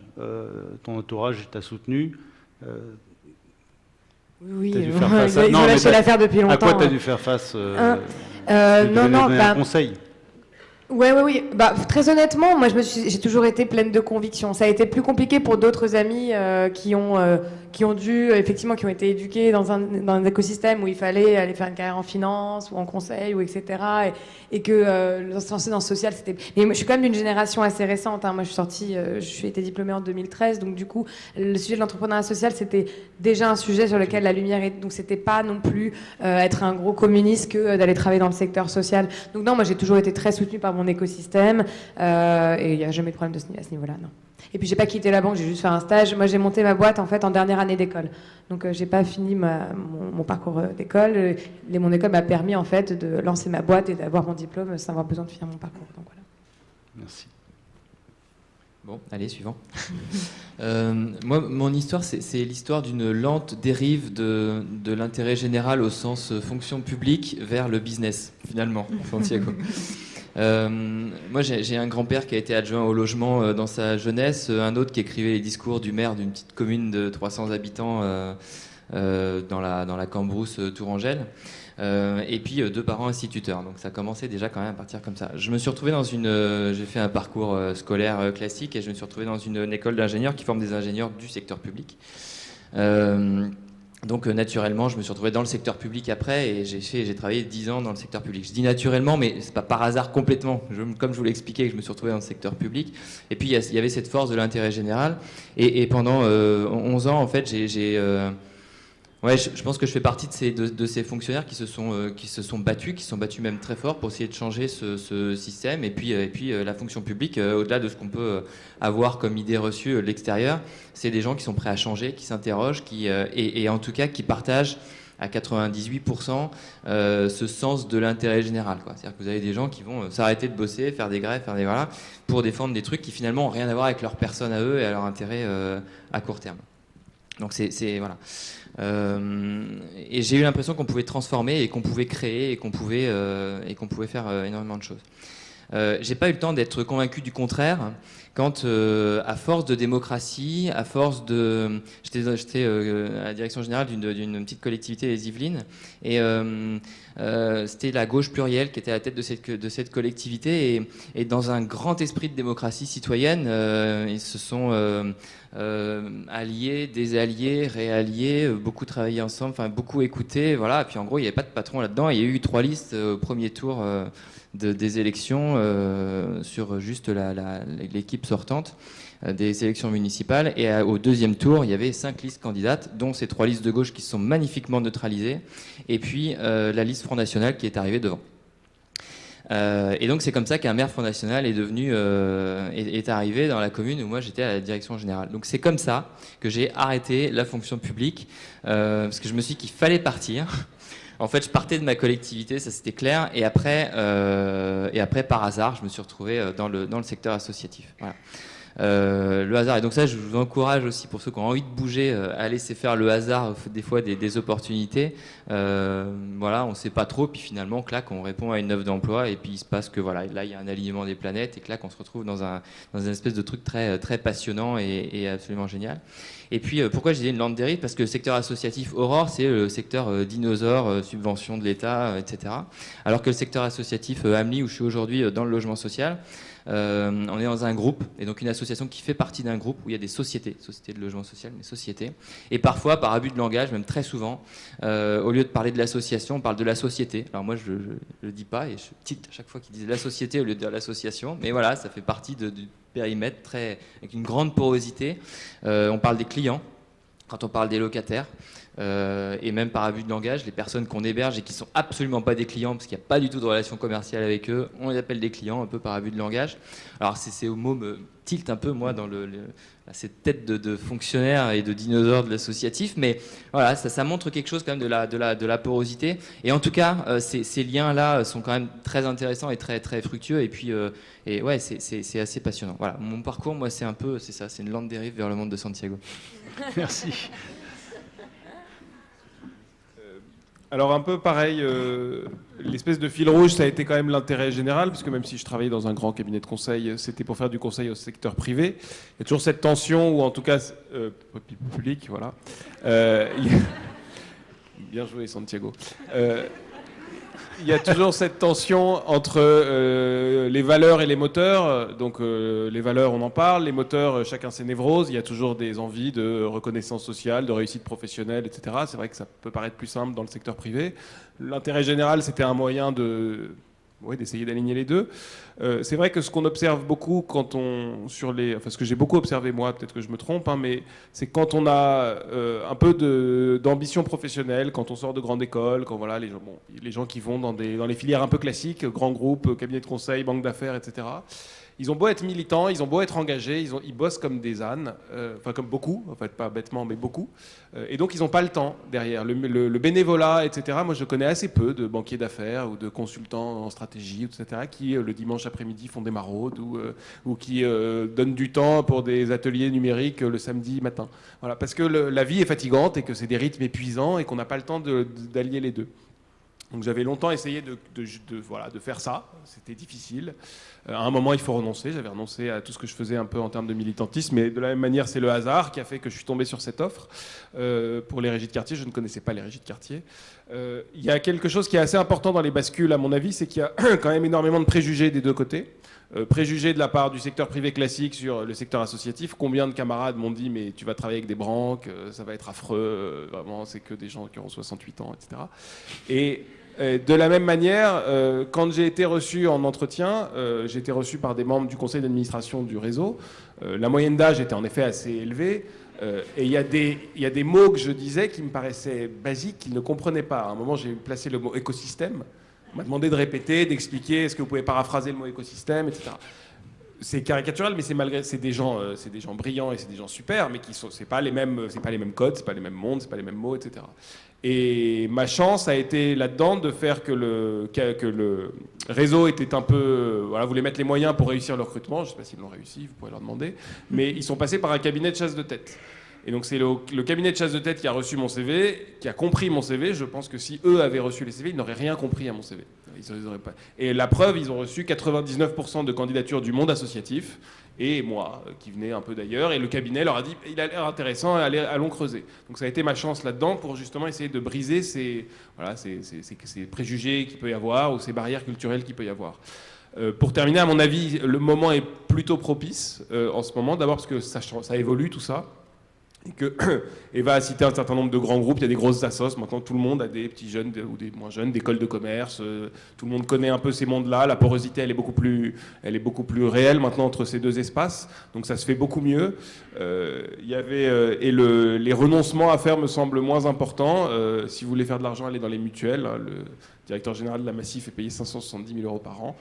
ton entourage t'a soutenu. Oui, ils ont lâché l'affaire depuis longtemps. À quoi tu as dû faire face un conseil. Oui. Bah, très honnêtement, moi, j'ai toujours été pleine de convictions. Ça a été plus compliqué pour d'autres amis qui ont dû, effectivement, qui ont été éduqués dans un écosystème où il fallait aller faire une carrière en finance ou en conseil ou etc. Et que se lancer dans le social, c'était. Mais moi, je suis quand même d'une génération assez récente. Hein. Moi, je suis été diplômée en 2013, donc du coup, le sujet de l'entrepreneuriat social, c'était déjà un sujet sur lequel la lumière est. Donc, c'était pas non plus être un gros communiste que d'aller travailler dans le secteur social. Donc non, moi, j'ai toujours été très soutenue par mon écosystème et il n'y a jamais eu de problème à ce niveau-là, non. Et puis j'ai pas quitté la banque, j'ai juste fait un stage. Moi j'ai monté ma boîte en fait en dernière année d'école, donc j'ai pas fini mon parcours d'école. Mon école m'a permis en fait de lancer ma boîte et d'avoir mon diplôme sans avoir besoin de finir mon parcours. Donc voilà. Merci. Bon, allez, suivant. Moi, mon histoire, c'est l'histoire d'une lente dérive de l'intérêt général au sens fonction publique vers le business, finalement, Santiago. Moi, j'ai un grand-père qui a été adjoint au logement dans sa jeunesse, un autre qui écrivait les discours du maire d'une petite commune de 300 habitants dans la Cambrousse Tourangelle. Et puis deux parents instituteurs, donc ça commençait déjà quand même à partir comme ça. Je me suis retrouvé j'ai fait un parcours scolaire classique et je me suis retrouvé dans une école d'ingénieurs qui forme des ingénieurs du secteur public. Donc naturellement, je me suis retrouvé dans le secteur public après et j'ai travaillé 10 ans dans le secteur public. Je dis naturellement, mais c'est pas par hasard complètement. Comme je vous l'ai expliqué, je me suis retrouvé dans le secteur public. Et puis il y avait cette force de l'intérêt général. Et pendant 11 ans, en fait, je pense que je fais partie de ces fonctionnaires qui se sont battus même très fort pour essayer de changer ce système. Et puis la fonction publique, au-delà de ce qu'on peut avoir comme idée reçue de l'extérieur, c'est des gens qui sont prêts à changer, qui s'interrogent, et en tout cas qui partagent à 98% ce sens de l'intérêt général, quoi. C'est-à-dire que vous avez des gens qui vont s'arrêter de bosser, faire des grèves, voilà, pour défendre des trucs qui finalement n'ont rien à voir avec leur personne à eux et à leur intérêt à court terme. Donc voilà. Et j'ai eu l'impression qu'on pouvait transformer et qu'on pouvait créer et qu'on pouvait faire énormément de choses. J'ai pas eu le temps d'être convaincu du contraire quand, à force de démocratie, à force de... J'étais à la direction générale d'une petite collectivité des Yvelines et c'était la gauche plurielle qui était à la tête de cette collectivité et dans un grand esprit de démocratie citoyenne, ils se sont alliés, désalliés, réalliés, beaucoup travaillé ensemble, enfin beaucoup écouté, voilà. Et puis en gros, il n'y avait pas de patron là-dedans. Il y a eu 3 listes au premier tour des élections sur juste l'équipe sortante des élections municipales. Et au deuxième tour, il y avait 5 listes candidates, dont ces 3 listes de gauche qui se sont magnifiquement neutralisées, et puis la liste Front National qui est arrivée devant. Et donc c'est comme ça qu'un maire Front National est arrivé dans la commune où moi j'étais à la direction générale. Donc c'est comme ça que j'ai arrêté la fonction publique, parce que je me suis dit qu'il fallait partir. En fait, je partais de ma collectivité, ça c'était clair, et après par hasard, je me suis retrouvé dans le secteur associatif. Voilà. Le hasard. Et donc ça, je vous encourage aussi, pour ceux qui ont envie de bouger, à laisser faire le hasard des fois des opportunités. Voilà, on ne sait pas trop, puis finalement, clac, on répond à une offre d'emploi, et puis il se passe que voilà, là, il y a un alignement des planètes, et clac, on se retrouve dans une espèce de truc très, très passionnant et absolument génial. Et puis, pourquoi j'ai dit une lente dérive ? Parce que le secteur associatif Aurore, c'est le secteur dinosaure, subvention de l'État, etc. Alors que le secteur associatif Amli, où je suis aujourd'hui dans le logement social, on est dans un groupe, et donc une association qui fait partie d'un groupe où il y a des sociétés de logement social, mais sociétés. Et parfois, par abus de langage, même très souvent, au lieu de parler de l'association, on parle de la société. Alors moi, je le dis pas, et je tilte à chaque fois qu'ils disent la société au lieu de dire l'association. Mais voilà, ça fait partie du périmètre avec une grande porosité. On parle des clients quand on parle des locataires. Et même par abus de langage, les personnes qu'on héberge et qui ne sont absolument pas des clients, parce qu'il n'y a pas du tout de relation commerciale avec eux, on les appelle des clients, un peu par abus de langage. Alors ces mots me tiltent un peu, moi, dans cette tête de fonctionnaire et de dinosaure de l'associatif, mais voilà, ça montre quelque chose quand même de la porosité. Et en tout cas, ces liens-là sont quand même très intéressants et très, très fructueux, et puis ouais, c'est assez passionnant. Voilà, mon parcours, moi, c'est ça, c'est une lente dérive vers le monde de Santiago. Merci. Alors un peu pareil, l'espèce de fil rouge, ça a été quand même l'intérêt général, parce que même si je travaillais dans un grand cabinet de conseil, c'était pour faire du conseil au secteur privé. Il y a toujours cette tension, ou en tout cas, public, voilà. Bien joué, Santiago. Il y a toujours cette tension entre les valeurs et les moteurs. Donc les valeurs, on en parle. Les moteurs, chacun ses névroses. Il y a toujours des envies de reconnaissance sociale, de réussite professionnelle, etc. C'est vrai que ça peut paraître plus simple dans le secteur privé. L'intérêt général, c'était un moyen d'essayer d'aligner les deux. C'est vrai que ce qu'on observe beaucoup ce que j'ai beaucoup observé moi, peut-être que je me trompe, mais c'est quand on a un peu d'ambition professionnelle, quand on sort de grande école, quand voilà, les gens qui vont dans les filières un peu classiques, grands groupes, cabinets de conseil, banques d'affaires, etc. Ils ont beau être militants, ils ont beau être engagés, ils bossent comme des ânes, comme beaucoup, en fait, pas bêtement, mais beaucoup. Et donc, ils n'ont pas le temps derrière. Le bénévolat, etc., moi, je connais assez peu de banquiers d'affaires ou de consultants en stratégie, etc., qui, le dimanche après-midi, font des maraudes ou qui donnent du temps pour des ateliers numériques le samedi matin. Voilà, parce que la vie est fatigante et que c'est des rythmes épuisants et qu'on n'a pas le temps d'allier les deux. Donc j'avais longtemps essayé de faire ça, c'était difficile. À un moment, il faut renoncer. J'avais renoncé à tout ce que je faisais un peu en termes de militantisme, mais de la même manière, c'est le hasard qui a fait que je suis tombé sur cette offre. Pour les régies de quartier, je ne connaissais pas les régies de quartier. Il y a quelque chose qui est assez important dans les bascules, à mon avis, c'est qu'il y a quand même énormément de préjugés des deux côtés. Préjugés de la part du secteur privé classique sur le secteur associatif. Combien de camarades m'ont dit mais tu vas travailler avec des branques, ça va être affreux, vraiment c'est que des gens qui ont 68 ans, etc. Et de la même manière, quand j'ai été reçu en entretien, j'ai été reçu par des membres du conseil d'administration du réseau. La moyenne d'âge était en effet assez élevée. Et il y a des mots que je disais qui me paraissaient basiques, qu'ils ne comprenaient pas. À un moment, j'ai placé le mot écosystème. On m'a demandé de répéter, d'expliquer, est-ce que vous pouvez paraphraser le mot écosystème, etc. C'est caricatural, mais c'est des gens brillants et c'est des gens super, mais c'est pas les mêmes codes, c'est pas les mêmes mondes, c'est pas les mêmes mots, etc. Et ma chance a été là-dedans de faire que le réseau était un peu, voulait mettre les moyens pour réussir le recrutement. Je sais pas s'ils l'ont réussi, vous pourrez leur demander, mais ils sont passés par un cabinet de chasse de tête. Et donc c'est le cabinet de chasse de tête qui a reçu mon CV, qui a compris mon CV. Je pense que si eux avaient reçu les CV, ils n'auraient rien compris à mon CV. Ils auraient pas... Et la preuve, ils ont reçu 99% de candidatures du monde associatif, et moi, qui venais un peu d'ailleurs. Et le cabinet leur a dit, il a l'air intéressant, allons creuser. Donc ça a été ma chance là-dedans pour justement essayer de briser ces préjugés qu'il peut y avoir ou ces barrières culturelles qu'il peut y avoir. Pour terminer, à mon avis, le moment est plutôt propice en ce moment. D'abord parce que ça évolue tout ça. Et que Eva a cité un certain nombre de grands groupes, il y a des grosses assos, maintenant tout le monde a des petits jeunes ou des moins jeunes, d'écoles de commerce, tout le monde connaît un peu ces mondes-là, la porosité elle est beaucoup plus réelle maintenant entre ces deux espaces, donc ça se fait beaucoup mieux. Les renoncements à faire me semblent moins importants. Si vous voulez faire de l'argent, allez dans les mutuelles. Le directeur général de la Massif est payé 570 000 € par an.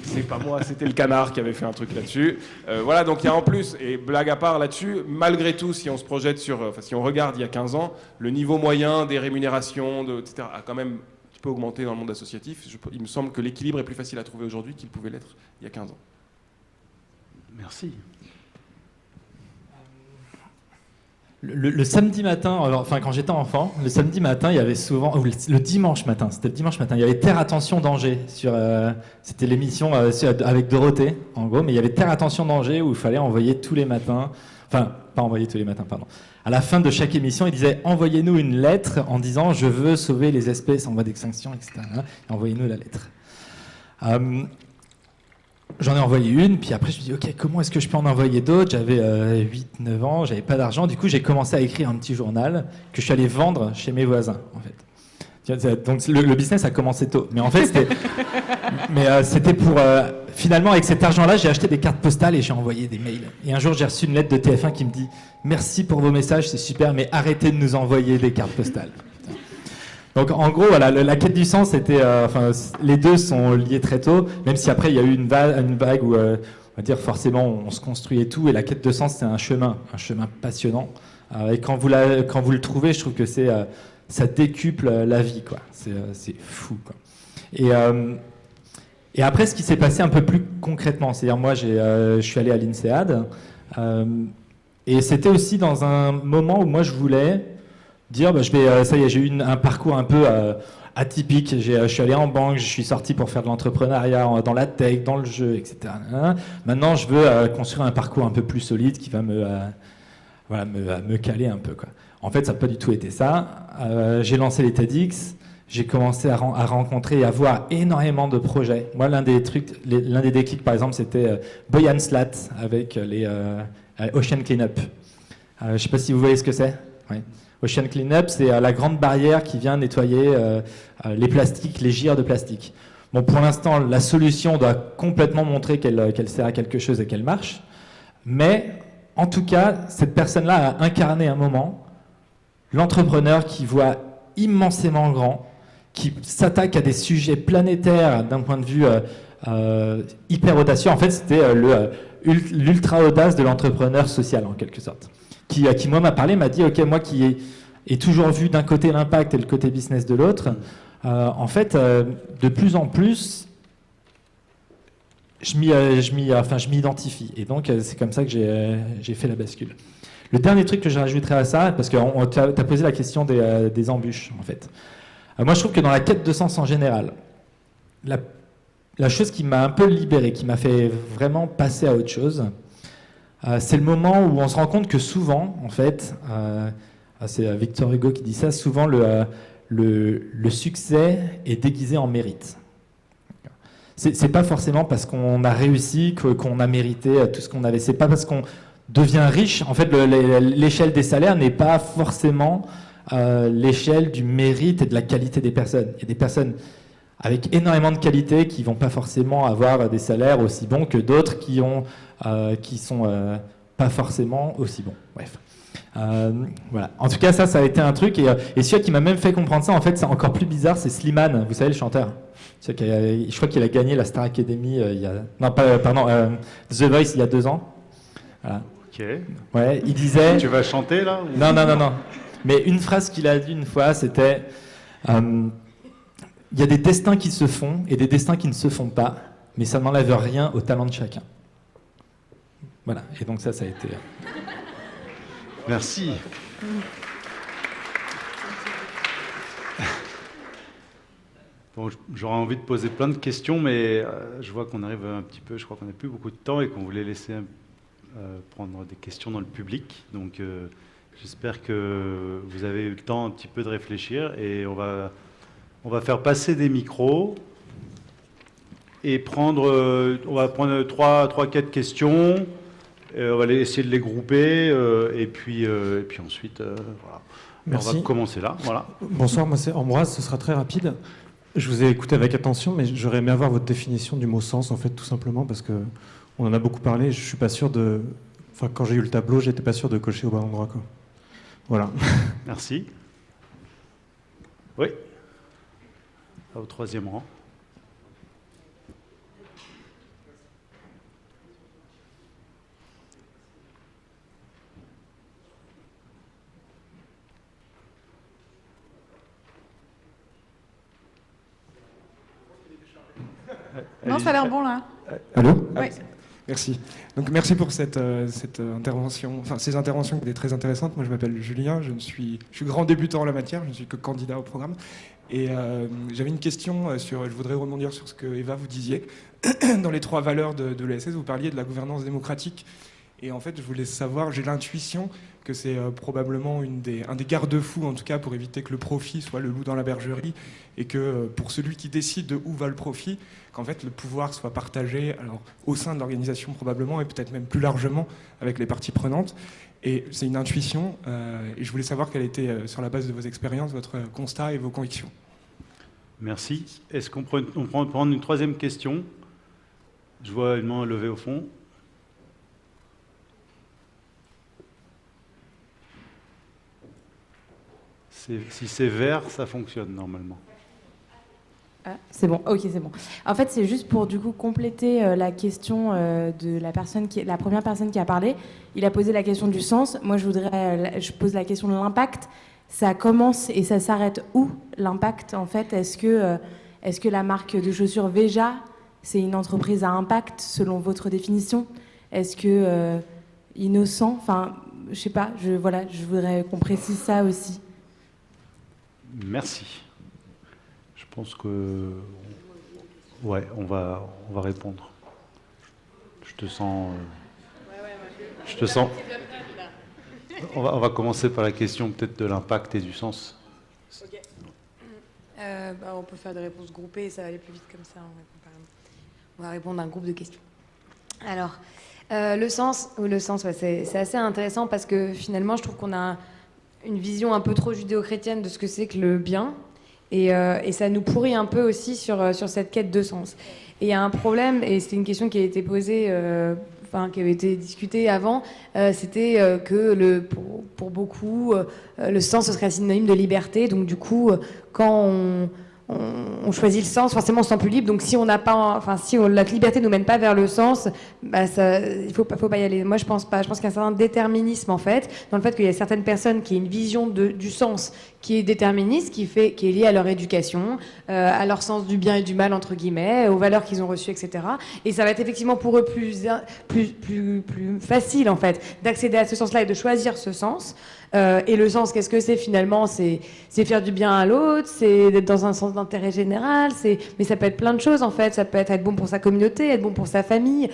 C'est pas moi, c'était le Canard qui avait fait un truc là-dessus. Voilà, donc il y a en plus, et blague à part là-dessus, malgré tout, si on se projette si on regarde il y a 15 ans, le niveau moyen des rémunérations, etc., a quand même un petit peu augmenté dans le monde associatif. Il me semble que l'équilibre est plus facile à trouver aujourd'hui qu'il pouvait l'être il y a 15 ans. Merci. Le samedi matin, quand j'étais enfant, le samedi matin, il y avait souvent, ou le dimanche matin, c'était le dimanche matin, il y avait Terre Attention Danger c'était l'émission avec Dorothée, en gros, mais il y avait Terre Attention Danger où il fallait envoyer tous les matins, enfin, pas envoyer tous les matins, pardon. À la fin de chaque émission, il disait envoyez-nous une lettre en disant je veux sauver les espèces en voie d'extinction, etc. Et envoyez-nous la lettre. J'en ai envoyé une, puis après je me suis dit ok, comment est-ce que je peux en envoyer d'autres? J'avais 8-9 ans, j'avais pas d'argent, du coup j'ai commencé à écrire un petit journal que je suis allé vendre chez mes voisins en fait. Donc le business a commencé tôt, mais en fait c'était pour finalement avec cet argent-là j'ai acheté des cartes postales et j'ai envoyé des mails. Et un jour j'ai reçu une lettre de TF1 qui me dit merci pour vos messages, c'est super, mais arrêtez de nous envoyer des cartes postales. Donc en gros, voilà, la quête du sens, les deux sont liés très tôt, même si après il y a eu une vague où, on va dire forcément, on se construit et tout, et la quête de sens, c'est un chemin passionnant. Et quand vous le trouvez, je trouve que ça décuple la vie, quoi. C'est fou, quoi. Et après, ce qui s'est passé un peu plus concrètement, c'est-à-dire moi, je suis allé à l'INSEAD, et c'était aussi dans un moment où moi je voulais dire ça y est, j'ai eu un parcours un peu atypique. Je suis allé en banque, je suis sorti pour faire de l'entrepreneuriat dans la tech, dans le jeu, etc. Maintenant, je veux construire un parcours un peu plus solide qui va me caler un peu, quoi. En fait, ça n'a pas du tout été ça. J'ai lancé les TEDx, j'ai commencé à rencontrer et à voir énormément de projets. Moi, l'un des déclics, par exemple, c'était Boyan Slat avec les Ocean Cleanup. Je ne sais pas si vous voyez ce que c'est. Ouais. Ocean Cleanup, c'est la grande barrière qui vient nettoyer les plastiques, les gires de plastique. Bon, pour l'instant, la solution doit complètement montrer qu'elle sert à quelque chose et qu'elle marche. Mais, en tout cas, cette personne-là a incarné un moment l'entrepreneur qui voit immensément grand, qui s'attaque à des sujets planétaires d'un point de vue hyper audacieux. En fait, c'était l'ultra-audace de l'entrepreneur social, en quelque sorte. Qui moi, m'a parlé, m'a dit, OK, moi qui ai toujours vu d'un côté l'impact et le côté business de l'autre, en fait, de plus en plus, je m'y identifie. Et donc, c'est comme ça que j'ai fait la bascule. Le dernier truc que je rajouterais à ça, parce que tu as posé la question des embûches, en fait. Moi, je trouve que dans la quête de sens en général, la chose qui m'a un peu libéré, qui m'a fait vraiment passer à autre chose, c'est le moment où on se rend compte que souvent, en fait, c'est Victor Hugo qui dit ça, souvent le succès est déguisé en mérite. C'est pas forcément parce qu'on a réussi qu'on a mérité tout ce qu'on avait. C'est pas parce qu'on devient riche. En fait, l'échelle des salaires n'est pas forcément l'échelle du mérite et de la qualité des personnes. Il y a des personnes avec énormément de qualité qui vont pas forcément avoir des salaires aussi bons que d'autres qui sont pas forcément aussi bons. Bref. Voilà. En tout cas, ça a été un truc. Et celui qui m'a même fait comprendre ça, en fait, c'est encore plus bizarre, c'est Slimane, vous savez, le chanteur. Je crois qu'il a gagné la Star Academy The Voice il y a 2 ans. Voilà. Ok. Ouais, il disait... Tu vas chanter, là ou... Non. Mais une phrase qu'il a dit une fois, c'était... Il y a des destins qui se font et des destins qui ne se font pas, mais ça n'enlève rien au talent de chacun. Voilà. Et donc ça a été... Merci. Bon, j'aurais envie de poser plein de questions, mais je vois qu'on arrive un petit peu, je crois qu'on n'a plus beaucoup de temps et qu'on voulait laisser prendre des questions dans le public. Donc j'espère que vous avez eu le temps un petit peu de réfléchir et on va faire passer des micros et on va prendre 3-4 questions. On va essayer de les grouper et puis ensuite, voilà. Merci. On va commencer là. Voilà. Bonsoir, moi c'est Ambroise, ce sera très rapide. Je vous ai écouté avec attention, mais j'aurais aimé avoir votre définition du mot sens, en fait, tout simplement, parce qu'on en a beaucoup parlé. Je suis pas sûr de... Enfin, quand j'ai eu le tableau, j'étais pas sûr de cocher au bon endroit, quoi. Voilà. Merci. Oui. Au 3e rang. Non, ça a l'air bon là. Allô ? Oui. Merci. Donc merci pour cette intervention, enfin ces interventions qui étaient très intéressantes. Moi je m'appelle Julien, je suis grand débutant en la matière, je ne suis que candidat au programme. Et j'avais une question je voudrais rebondir sur ce que Eva vous disiez. Dans les 3 valeurs de l'ESS, vous parliez de la gouvernance démocratique. Et en fait, je voulais savoir, j'ai l'intuition que c'est probablement un des garde-fous, en tout cas, pour éviter que le profit soit le loup dans la bergerie, et que pour celui qui décide de où va le profit, qu'en fait le pouvoir soit partagé alors, au sein de l'organisation probablement, et peut-être même plus largement avec les parties prenantes. Et c'est une intuition, et je voulais savoir quel était, sur la base de vos expériences, votre constat et vos convictions. Merci. Est-ce qu'on peut prendre une 3e question? Je vois une main levée au fond. Si c'est vert, ça fonctionne normalement. Ah, c'est bon, ok, c'est bon. En fait, c'est juste pour du coup compléter la question de la première personne qui a parlé. Il a posé la question du sens. Moi, je pose la question de l'impact. Ça commence et ça s'arrête où, l'impact, en fait? Est-ce que la marque de chaussures Veja, c'est une entreprise à impact selon votre définition? Est-ce que Innocent, enfin, je sais pas. Je voudrais qu'on précise ça aussi. Merci. Je pense que... Ouais, on va répondre. Je te sens... On va commencer par la question peut-être de l'impact et du sens. Okay. On peut faire des réponses groupées, ça va aller plus vite comme ça. On va répondre à un groupe de questions. Alors, le sens, ouais, c'est assez intéressant parce que finalement, je trouve qu'on a une vision un peu trop judéo-chrétienne de ce que c'est que le bien. Et ça nous pourrit un peu aussi sur cette quête de sens. Et il y a un problème, et c'était une question qui a été posée, qui avait été discutée avant, c'était que pour beaucoup, le sens ce serait synonyme de liberté. Donc du coup, quand on choisit le sens, forcément on se sent plus libre. Donc si on n'a pas, si la liberté nous mène pas vers le sens, il faut pas y aller. Moi je pense pas. Je pense qu'il y a un certain déterminisme en fait, dans le fait qu'il y a certaines personnes qui ont une vision du sens qui est déterministe, qui est lié à leur éducation, à leur sens du bien et du mal entre guillemets, aux valeurs qu'ils ont reçues, etc. Et ça va être effectivement pour eux plus facile en fait d'accéder à ce sens-là et de choisir ce sens. Et le sens, qu'est-ce que c'est finalement? C'est faire du bien à l'autre, c'est d'être dans un sens d'intérêt général, mais ça peut être plein de choses en fait. Ça peut être bon pour sa communauté, être bon pour sa famille.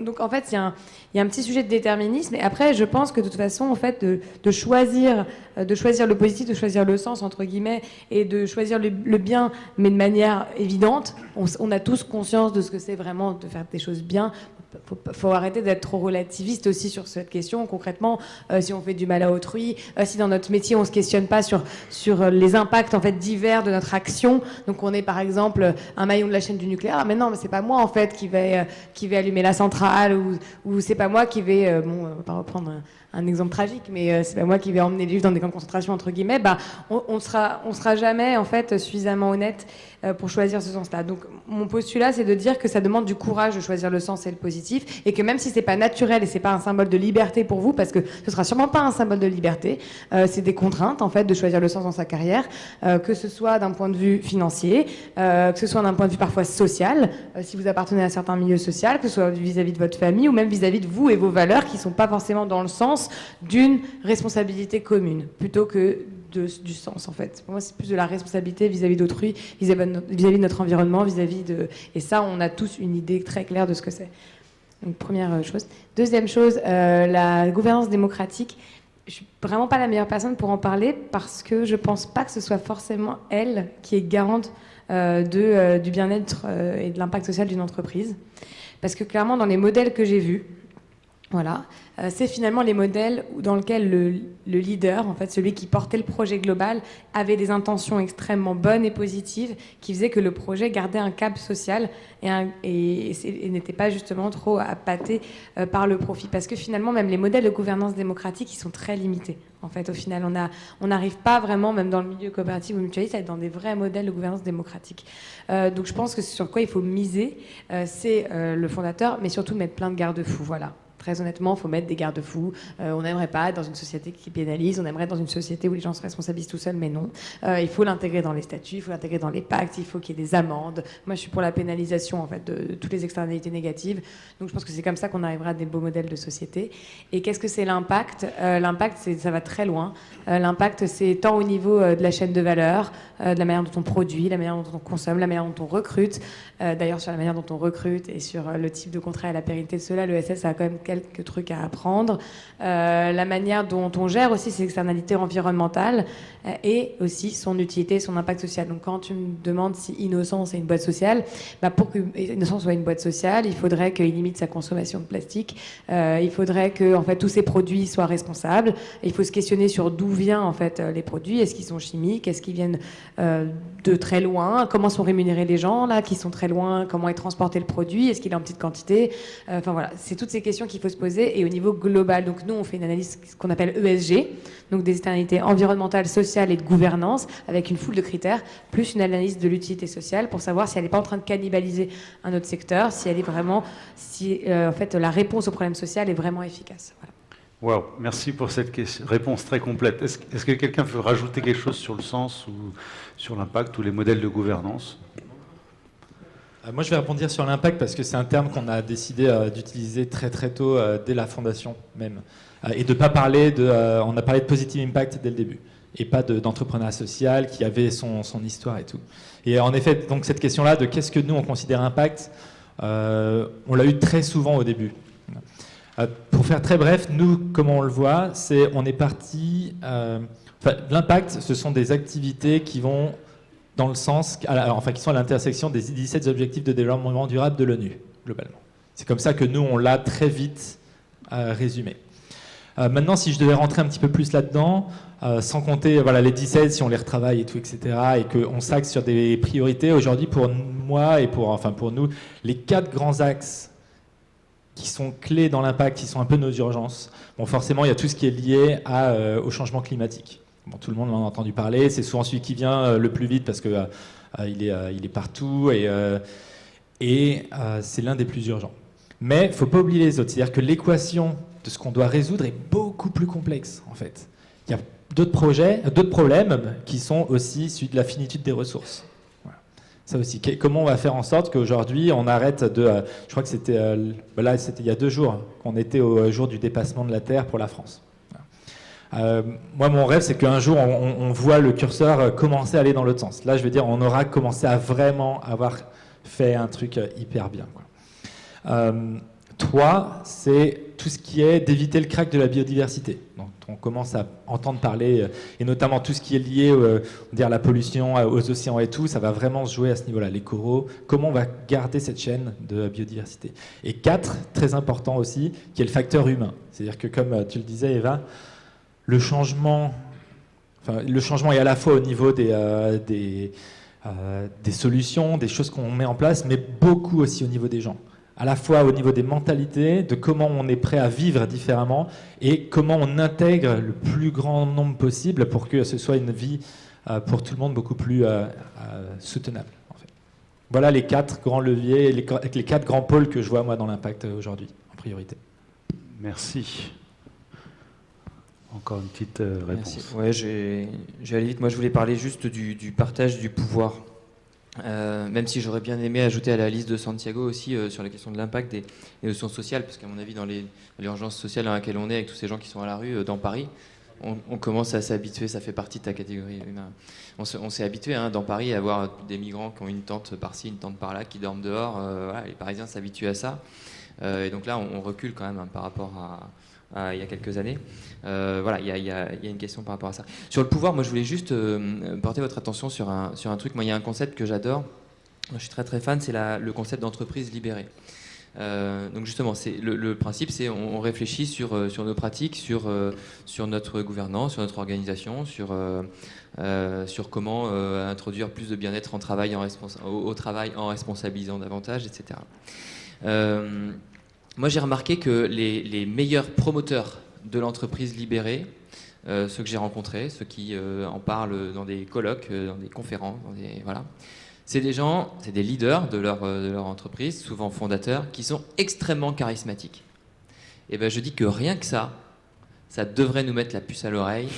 Donc en fait, il y a un petit sujet de déterminisme. Et après, je pense que de toute façon, en fait, de choisir le positif, de choisir le sens entre guillemets, et de choisir le bien, mais de manière évidente. On a tous conscience de ce que c'est vraiment de faire des choses bien. Faut arrêter d'être trop relativiste aussi sur cette question. Concrètement, si on fait du mal à autrui, si dans notre métier on se questionne pas sur les impacts en fait divers de notre action. Donc on est par exemple un maillon de la chaîne du nucléaire. Mais non, mais c'est pas moi en fait qui vais allumer la centrale ou c'est pas moi qui vais on va pas reprendre un exemple tragique, mais c'est pas moi qui vais emmener les juifs dans des camps de concentration entre guillemets. On sera jamais en fait suffisamment honnête pour choisir ce sens-là. Donc mon postulat, c'est de dire que ça demande du courage de choisir le sens et le positif, et que même si c'est pas naturel et c'est pas un symbole de liberté pour vous, parce que ce sera sûrement pas un symbole de liberté, c'est des contraintes en fait de choisir le sens dans sa carrière, que ce soit d'un point de vue financier, que ce soit d'un point de vue parfois social, si vous appartenez à un certain milieu social, que ce soit vis-à-vis de votre famille ou même vis-à-vis de vous et vos valeurs qui sont pas forcément dans le sens d'une responsabilité commune, plutôt que du sens en fait. Pour moi, c'est plus de la responsabilité vis-à-vis d'autrui, vis-à-vis de notre environnement, et ça, on a tous une idée très claire de ce que c'est. Donc, première chose. Deuxième chose, la gouvernance démocratique. Je suis vraiment pas la meilleure personne pour en parler parce que je pense pas que ce soit forcément elle qui est garante du bien-être et de l'impact social d'une entreprise. Parce que clairement, dans les modèles que j'ai vus, voilà, c'est finalement les modèles dans lesquels le leader, en fait, celui qui portait le projet global, avait des intentions extrêmement bonnes et positives qui faisaient que le projet gardait un cap social et n'était pas justement trop appâté par le profit. Parce que finalement, même les modèles de gouvernance démocratique, ils sont très limités. En fait, au final, on n'arrive pas vraiment, même dans le milieu coopératif ou mutualiste, à être dans des vrais modèles de gouvernance démocratique. Donc je pense que sur quoi il faut miser, c'est le fondateur, mais surtout mettre plein de garde-fous. Voilà. Très honnêtement, il faut mettre des garde-fous. On n'aimerait pas être dans une société qui pénalise, on aimerait être dans une société où les gens se responsabilisent tout seuls, mais non. Il faut l'intégrer dans les statuts, il faut l'intégrer dans les pactes, il faut qu'il y ait des amendes. Moi, je suis pour la pénalisation en fait, de toutes les externalités négatives. Donc je pense que c'est comme ça qu'on arrivera à des beaux modèles de société. Et qu'est-ce que c'est l'impact? L'impact, ça va très loin. L'impact, c'est tant au niveau de la chaîne de valeur, de la manière dont on produit, la manière dont on consomme, la manière dont on recrute. D'ailleurs, sur la manière dont on recrute et sur le type de contrat et la pérennité de cela, l'ESS a quand même quelques trucs à apprendre. La manière dont on gère aussi ses externalités environnementales et aussi son utilité, son impact social. Donc quand tu me demandes si Innocence est une boîte sociale, pour que Innocence soit une boîte sociale, il faudrait qu'il limite sa consommation de plastique, il faudrait que en fait, tous ses produits soient responsables, il faut se questionner sur d'où viennent en fait, les produits, est-ce qu'ils sont chimiques, est-ce qu'ils viennent de très loin, comment sont rémunérés les gens là qui sont très loin, comment est transporté le produit, est-ce qu'il est en petite quantité, enfin voilà, c'est toutes ces questions qu'il faut se poser et au niveau global. Donc nous on fait une analyse qu'on appelle ESG, donc des externalités environnementales, sociales et de gouvernance avec une foule de critères, plus une analyse de l'utilité sociale pour savoir si elle n'est pas en train de cannibaliser un autre secteur, si elle est vraiment, en fait la réponse au problème social est vraiment efficace. Voilà. Wow, merci pour cette réponse très complète. Est-ce que quelqu'un veut rajouter quelque chose sur le sens ou sur l'impact ou les modèles de gouvernance ? Moi, je vais rebondir sur l'impact parce que c'est un terme qu'on a décidé d'utiliser très très tôt dès la fondation même. Et de pas parler on a parlé de positive impact dès le début et pas d'entrepreneuriat social qui avait son histoire et tout. Et en effet, donc cette question-là de qu'est-ce que nous on considère impact, on l'a eu très souvent au début. Pour faire très bref, nous, comment on le voit, on est parti. L'impact, ce sont des activités qui vont dans le sens, enfin qui sont à l'intersection des 17 objectifs de développement durable de l'ONU, globalement. C'est comme ça que nous, on l'a très vite résumé. Maintenant, si je devais rentrer un petit peu plus là-dedans, sans compter les 17, si on les retravaille et tout, etc., et qu'on s'axe sur des priorités, aujourd'hui, pour moi et pour nous, les 4 grands axes qui sont clés dans l'impact, qui sont un peu nos urgences, bon, forcément, il y a tout ce qui est lié au changement climatique. Bon, tout le monde en a entendu parler, c'est souvent celui qui vient le plus vite parce que il est partout et c'est l'un des plus urgents. Mais il ne faut pas oublier les autres, c'est-à-dire que l'équation de ce qu'on doit résoudre est beaucoup plus complexe, en fait. Il y a d'autres problèmes qui sont aussi celui de la finitude des ressources. Voilà. Ça aussi. Comment on va faire en sorte qu'aujourd'hui, on arrête de... je crois que c'était il y a 2 jours qu'on était au jour du dépassement de la Terre pour la France. Voilà. Moi, mon rêve, c'est qu'un jour, on voit le curseur commencer à aller dans l'autre sens. Là, je veux dire, on aura commencé à vraiment avoir fait un truc hyper bien, quoi. 3, c'est tout ce qui est d'éviter le crack de la biodiversité. Donc, on commence à entendre parler, et notamment tout ce qui est lié à la pollution, aux océans et tout, ça va vraiment se jouer à ce niveau-là. Les coraux, comment on va garder cette chaîne de biodiversité. Et 4, très important aussi, qui est le facteur humain. C'est-à-dire que, comme tu le disais, Eva, le changement est à la fois au niveau des solutions, des choses qu'on met en place, mais beaucoup aussi au niveau des gens. À la fois au niveau des mentalités, de comment on est prêt à vivre différemment et comment on intègre le plus grand nombre possible pour que ce soit une vie pour tout le monde beaucoup plus soutenable. En fait. Voilà les 4 grands leviers, les 4 grands pôles que je vois moi dans l'impact aujourd'hui, en priorité. Merci. Encore une petite réponse. Merci. Ouais, j'ai allé vite. Moi, je voulais parler juste du partage du pouvoir. Même si j'aurais bien aimé ajouter à la liste de Santiago aussi sur la question de l'impact des notions sociales, parce qu'à mon avis, dans l'urgence sociale dans laquelle on est, avec tous ces gens qui sont à la rue dans Paris, on commence à s'habituer, ça fait partie de ta catégorie humaine. On s'est habitué dans Paris à avoir des migrants qui ont une tente par-ci, une tente par-là, qui dorment dehors. Voilà, les Parisiens s'habituent à ça. Et donc là, on recule quand même par rapport à il y a quelques années. Voilà, il y a une question par rapport à ça. Sur le pouvoir, moi je voulais juste porter votre attention sur un truc. Moi, il y a un concept que j'adore, je suis très très fan, c'est le concept d'entreprise libérée. Donc justement, le principe, c'est on réfléchit sur nos pratiques, sur notre gouvernance, sur notre organisation, sur comment introduire plus de bien-être au travail en responsabilisant davantage, etc. Moi, j'ai remarqué que les meilleurs promoteurs de l'entreprise libérée, ceux que j'ai rencontrés, ceux qui en parlent dans des colloques, dans des conférences, voilà, c'est des leaders de leur entreprise, souvent fondateurs, qui sont extrêmement charismatiques. Et ben, je dis que rien que ça devrait nous mettre la puce à l'oreille.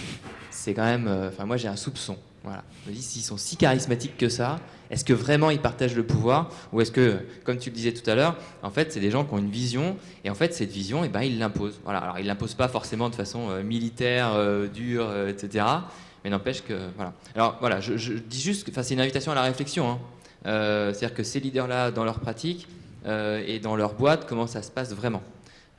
C'est quand même... moi, j'ai un soupçon. Voilà. Je me dis, s'ils sont si charismatiques que ça, est-ce que vraiment ils partagent le pouvoir, ou est-ce que, comme tu le disais tout à l'heure, en fait, c'est des gens qui ont une vision, et en fait, cette vision, ils l'imposent. Voilà. Alors, ils l'imposent pas forcément de façon militaire, dure, etc. Mais n'empêche que, voilà. Alors, voilà, je dis juste, c'est une invitation à la réflexion. C'est-à-dire que ces leaders-là, dans leur pratique et dans leur boîte, comment ça se passe vraiment.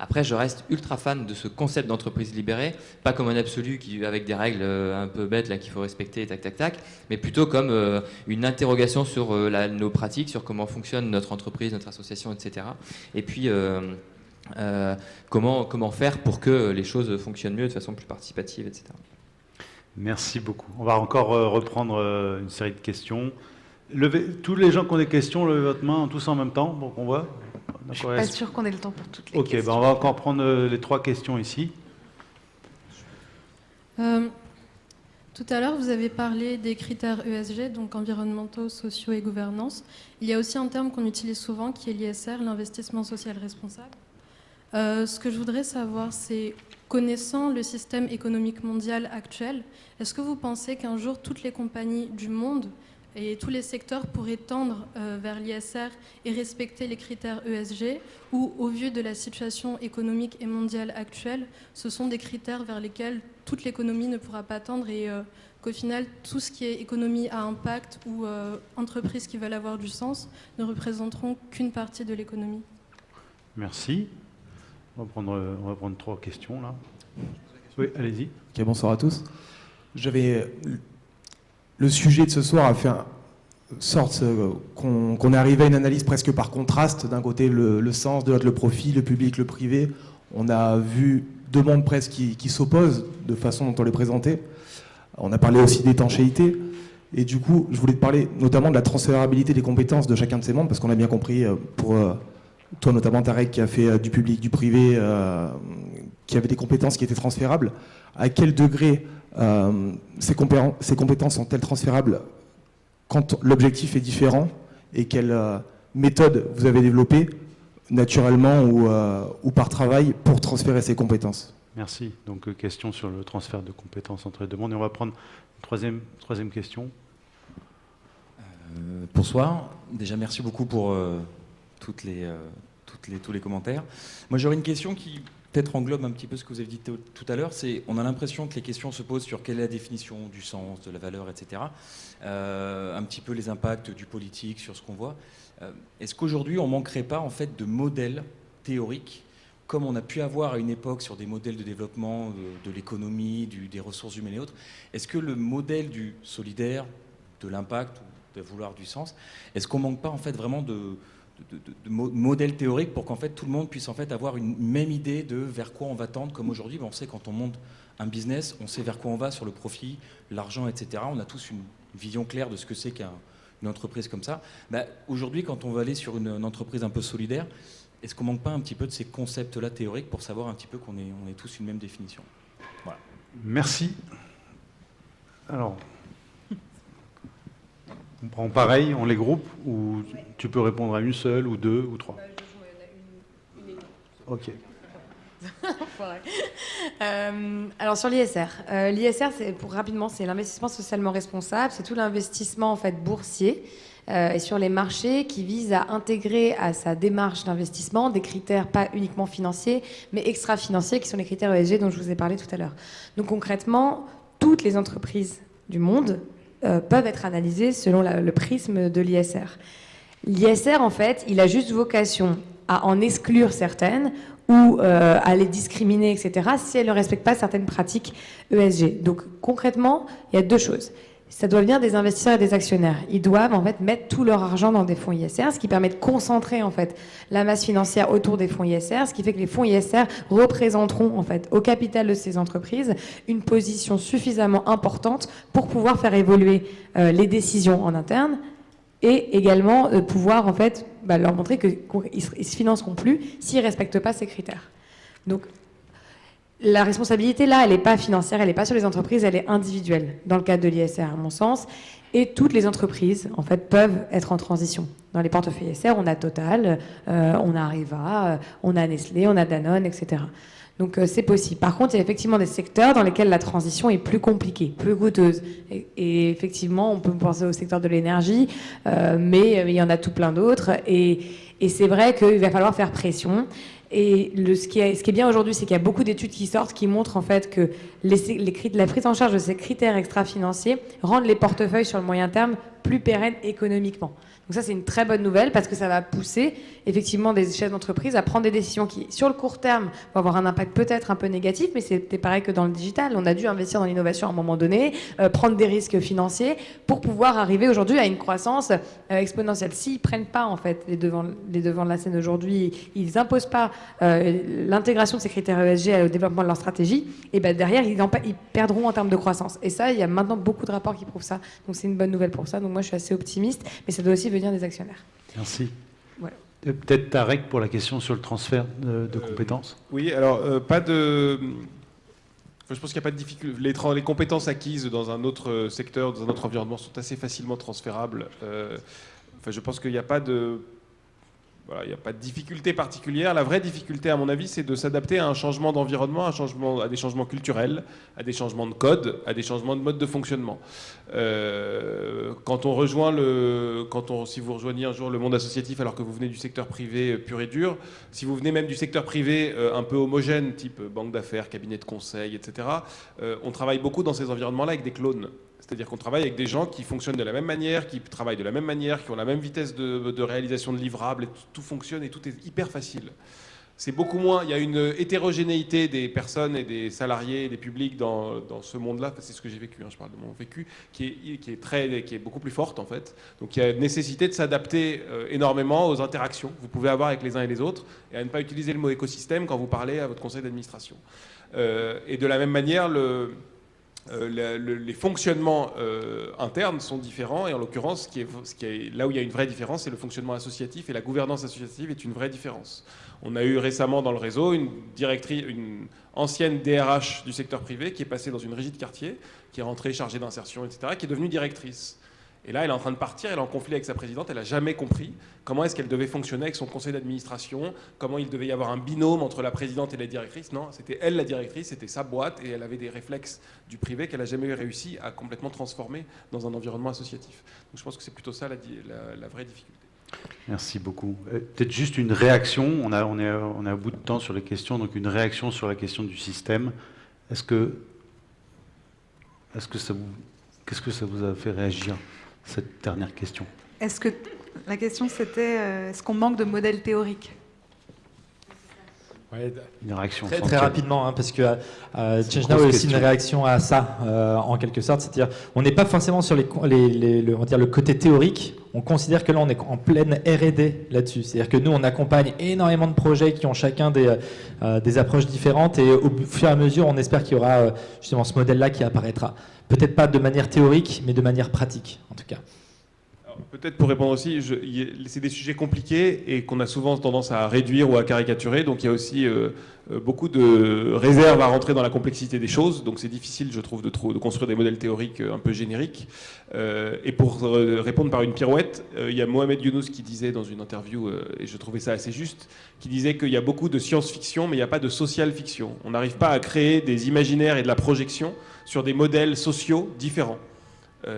Après, je reste ultra fan de ce concept d'entreprise libérée, pas comme un absolu avec des règles un peu bêtes là qu'il faut respecter, tac, tac, tac, mais plutôt comme une interrogation sur nos pratiques, sur comment fonctionne notre entreprise, notre association, etc. Et puis, comment faire pour que les choses fonctionnent mieux de façon plus participative, etc. Merci beaucoup. On va encore reprendre une série de questions. Tous les gens qui ont des questions, levez votre main tous en même temps pour qu'on voit. Je suis pas sûre qu'on ait le temps pour toutes les questions. Ok, on va encore prendre les 3 questions ici. Tout à l'heure, vous avez parlé des critères ESG, donc environnementaux, sociaux et gouvernance. Il y a aussi un terme qu'on utilise souvent qui est l'ISR, l'investissement social responsable. Ce que je voudrais savoir, c'est, connaissant le système économique mondial actuel, est-ce que vous pensez qu'un jour, toutes les compagnies du monde et tous les secteurs pourraient tendre vers l'ISR et respecter les critères ESG, ou au vu de la situation économique et mondiale actuelle, ce sont des critères vers lesquels toute l'économie ne pourra pas tendre et qu'au final, tout ce qui est économie à impact ou entreprises qui veulent avoir du sens ne représenteront qu'une partie de l'économie. Merci. On va prendre 3 questions là. Oui, allez-y. Ok, bonsoir à tous. Le sujet de ce soir a fait sorte qu'on est arrivé à une analyse presque par contraste. D'un côté le sens, de l'autre le profit, le public, le privé. On a vu deux mondes presque qui s'opposent de façon dont on les présentait. On a parlé aussi d'étanchéité. Et du coup, je voulais te parler notamment de la transférabilité des compétences de chacun de ces mondes, parce qu'on a bien compris, pour toi notamment Tarek, qui a fait du public, du privé, qui avait des compétences qui étaient transférables. À quel degré ces compétences sont-elles transférables quand l'objectif est différent, et quelle méthode vous avez développée, naturellement ou par travail, pour transférer ces compétences? Merci. Donc, question sur le transfert de compétences entre les deux mondes. Et on va prendre une troisième question. Bonsoir. Déjà, merci beaucoup pour tous les commentaires. Moi, j'aurais une question qui peut-être englobe un petit peu ce que vous avez dit tout à l'heure. On a l'impression que les questions se posent sur quelle est la définition du sens, de la valeur, etc. Un petit peu les impacts du politique sur ce qu'on voit. Est-ce qu'aujourd'hui, on ne manquerait pas en fait de modèles théoriques, comme on a pu avoir à une époque sur des modèles de développement de l'économie, des ressources humaines et autres? Est-ce que le modèle du solidaire, de l'impact, de vouloir du sens, est-ce qu'on ne manque pas en fait vraiment de modèles théoriques pour qu'en fait tout le monde puisse en fait avoir une même idée de vers quoi on va tendre? Comme aujourd'hui, on sait quand on monte un business, on sait vers quoi on va sur le profit, l'argent, etc. On a tous une vision claire de ce que c'est qu'une entreprise comme ça. Aujourd'hui, quand on va aller sur une entreprise un peu solidaire, est-ce qu'on manque pas un petit peu de ces concepts-là théoriques pour savoir un petit peu qu'on est tous une même définition? Voilà. Merci. Alors, on prend pareil, on les groupe, ou tu peux répondre à une seule, ou deux, ou trois? Ok. Alors sur l'ISR, rapidement, c'est l'investissement socialement responsable, c'est tout l'investissement en fait boursier et sur les marchés qui vise à intégrer à sa démarche d'investissement des critères pas uniquement financiers, mais extra-financiers qui sont les critères ESG dont je vous ai parlé tout à l'heure. Donc concrètement, toutes les entreprises du monde peuvent être analysées selon le prisme de l'ISR. L'ISR, en fait, il a juste vocation à en exclure certaines ou à les discriminer, etc., si elles ne respectent pas certaines pratiques ESG. Donc concrètement, il y a deux choses. Ça doit venir des investisseurs et des actionnaires. Ils doivent en fait mettre tout leur argent dans des fonds ISR, ce qui permet de concentrer en fait la masse financière autour des fonds ISR, ce qui fait que les fonds ISR représenteront en fait au capital de ces entreprises une position suffisamment importante pour pouvoir faire évoluer les décisions en interne et également pouvoir en fait leur montrer qu'ils se financeront plus s'ils respectent pas ces critères. Donc la responsabilité, là, elle n'est pas financière, elle n'est pas sur les entreprises, elle est individuelle, dans le cadre de l'ISR, à mon sens. Et toutes les entreprises, en fait, peuvent être en transition. Dans les portefeuilles ISR, on a Total, on a Areva, on a Nestlé, on a Danone, etc. Donc, c'est possible. Par contre, il y a effectivement des secteurs dans lesquels la transition est plus compliquée, plus coûteuse. Et effectivement, on peut penser au secteur de l'énergie, mais il y en a tout plein d'autres. Et c'est vrai qu'il va falloir faire pression. Et ce qui est bien aujourd'hui, c'est qu'il y a beaucoup d'études qui sortent qui montrent en fait que la prise en charge de ces critères extra-financiers rendent les portefeuilles sur le moyen terme plus pérennes économiquement. Donc ça, c'est une très bonne nouvelle parce que ça va pousser effectivement des chefs d'entreprise à prendre des décisions qui, sur le court terme, vont avoir un impact peut-être un peu négatif, mais c'était pareil que dans le digital. On a dû investir dans l'innovation à un moment donné, prendre des risques financiers pour pouvoir arriver aujourd'hui à une croissance exponentielle. S'ils ne prennent pas en fait les devants de la scène aujourd'hui, ils n'imposent pas l'intégration de ces critères ESG au développement de leur stratégie, et ben derrière, ils perdront en termes de croissance. Et ça, il y a maintenant beaucoup de rapports qui prouvent ça. Donc c'est une bonne nouvelle pour ça. Donc moi, je suis assez optimiste, mais ça doit aussi venir des actionnaires. Merci. Voilà. Peut-être Tarek pour la question sur le transfert de compétences. Oui, alors pas de... je pense qu'il n'y a pas de difficulté. Les compétences acquises dans un autre secteur, dans un autre environnement sont assez facilement transférables. Je pense qu'il n'y a pas de... Voilà, il n'y a pas de difficulté particulière. La vraie difficulté, à mon avis, c'est de s'adapter à un changement d'environnement, à des changements culturels, à des changements de code, à des changements de mode de fonctionnement. Si vous rejoignez un jour le monde associatif alors que vous venez du secteur privé pur et dur, si vous venez même du secteur privé un peu homogène, type banque d'affaires, cabinet de conseil, etc., on travaille beaucoup dans ces environnements-là avec des clones. C'est-à-dire qu'on travaille avec des gens qui fonctionnent de la même manière, qui travaillent de la même manière, qui ont la même vitesse de réalisation de livrables, et tout fonctionne et tout est hyper facile. c'est beaucoup moins. Il y a une hétérogénéité des personnes et des salariés et des publics dans ce monde-là. C'est ce que j'ai vécu. Je parle de mon vécu, qui est beaucoup plus forte en fait. Donc il y a nécessité de s'adapter énormément aux interactions que vous pouvez avoir avec les uns et les autres, et à ne pas utiliser le mot écosystème quand vous parlez à votre conseil d'administration. Et de la même manière, les fonctionnements internes sont différents, et en l'occurrence, là où il y a une vraie différence, c'est le fonctionnement associatif, et la gouvernance associative est une vraie différence. On a eu récemment dans le réseau une ancienne DRH du secteur privé qui est passée dans une régie de quartier, qui est rentrée chargée d'insertion, etc., qui est devenue directrice. Et là, elle est en train de partir, elle est en conflit avec sa présidente, elle n'a jamais compris comment est-ce qu'elle devait fonctionner avec son conseil d'administration, comment il devait y avoir un binôme entre la présidente et la directrice. Non, c'était elle la directrice, c'était sa boîte, et elle avait des réflexes du privé qu'elle n'a jamais réussi à complètement transformer dans un environnement associatif. Donc je pense que c'est plutôt ça la vraie difficulté. Merci beaucoup. Peut-être juste une réaction, on est à bout de temps sur les questions, donc une réaction sur la question du système. Qu'est-ce que ça vous a fait réagir, cette dernière question? La question c'était, est-ce qu'on manque de modèles théoriques? Ouais, une réaction très rapidement, parce que Change Now est aussi une réaction à ça, en quelque sorte. C'est-à-dire, on n'est pas forcément sur on va dire le côté théorique. On considère que là, on est en pleine R&D là-dessus. C'est-à-dire que nous, on accompagne énormément de projets qui ont chacun des approches différentes, et au fur et à mesure, on espère qu'il y aura justement ce modèle-là qui apparaîtra. Peut-être pas de manière théorique, mais de manière pratique, en tout cas. Peut-être pour répondre aussi, c'est des sujets compliqués et qu'on a souvent tendance à réduire ou à caricaturer, donc il y a aussi beaucoup de réserves à rentrer dans la complexité des choses, donc c'est difficile, je trouve, de construire des modèles théoriques un peu génériques. Et pour répondre par une pirouette, il y a Mohamed Younous qui disait dans une interview, et je trouvais ça assez juste, qui disait qu'il y a beaucoup de science-fiction, mais il n'y a pas de social-fiction. On n'arrive pas à créer des imaginaires et de la projection sur des modèles sociaux différents.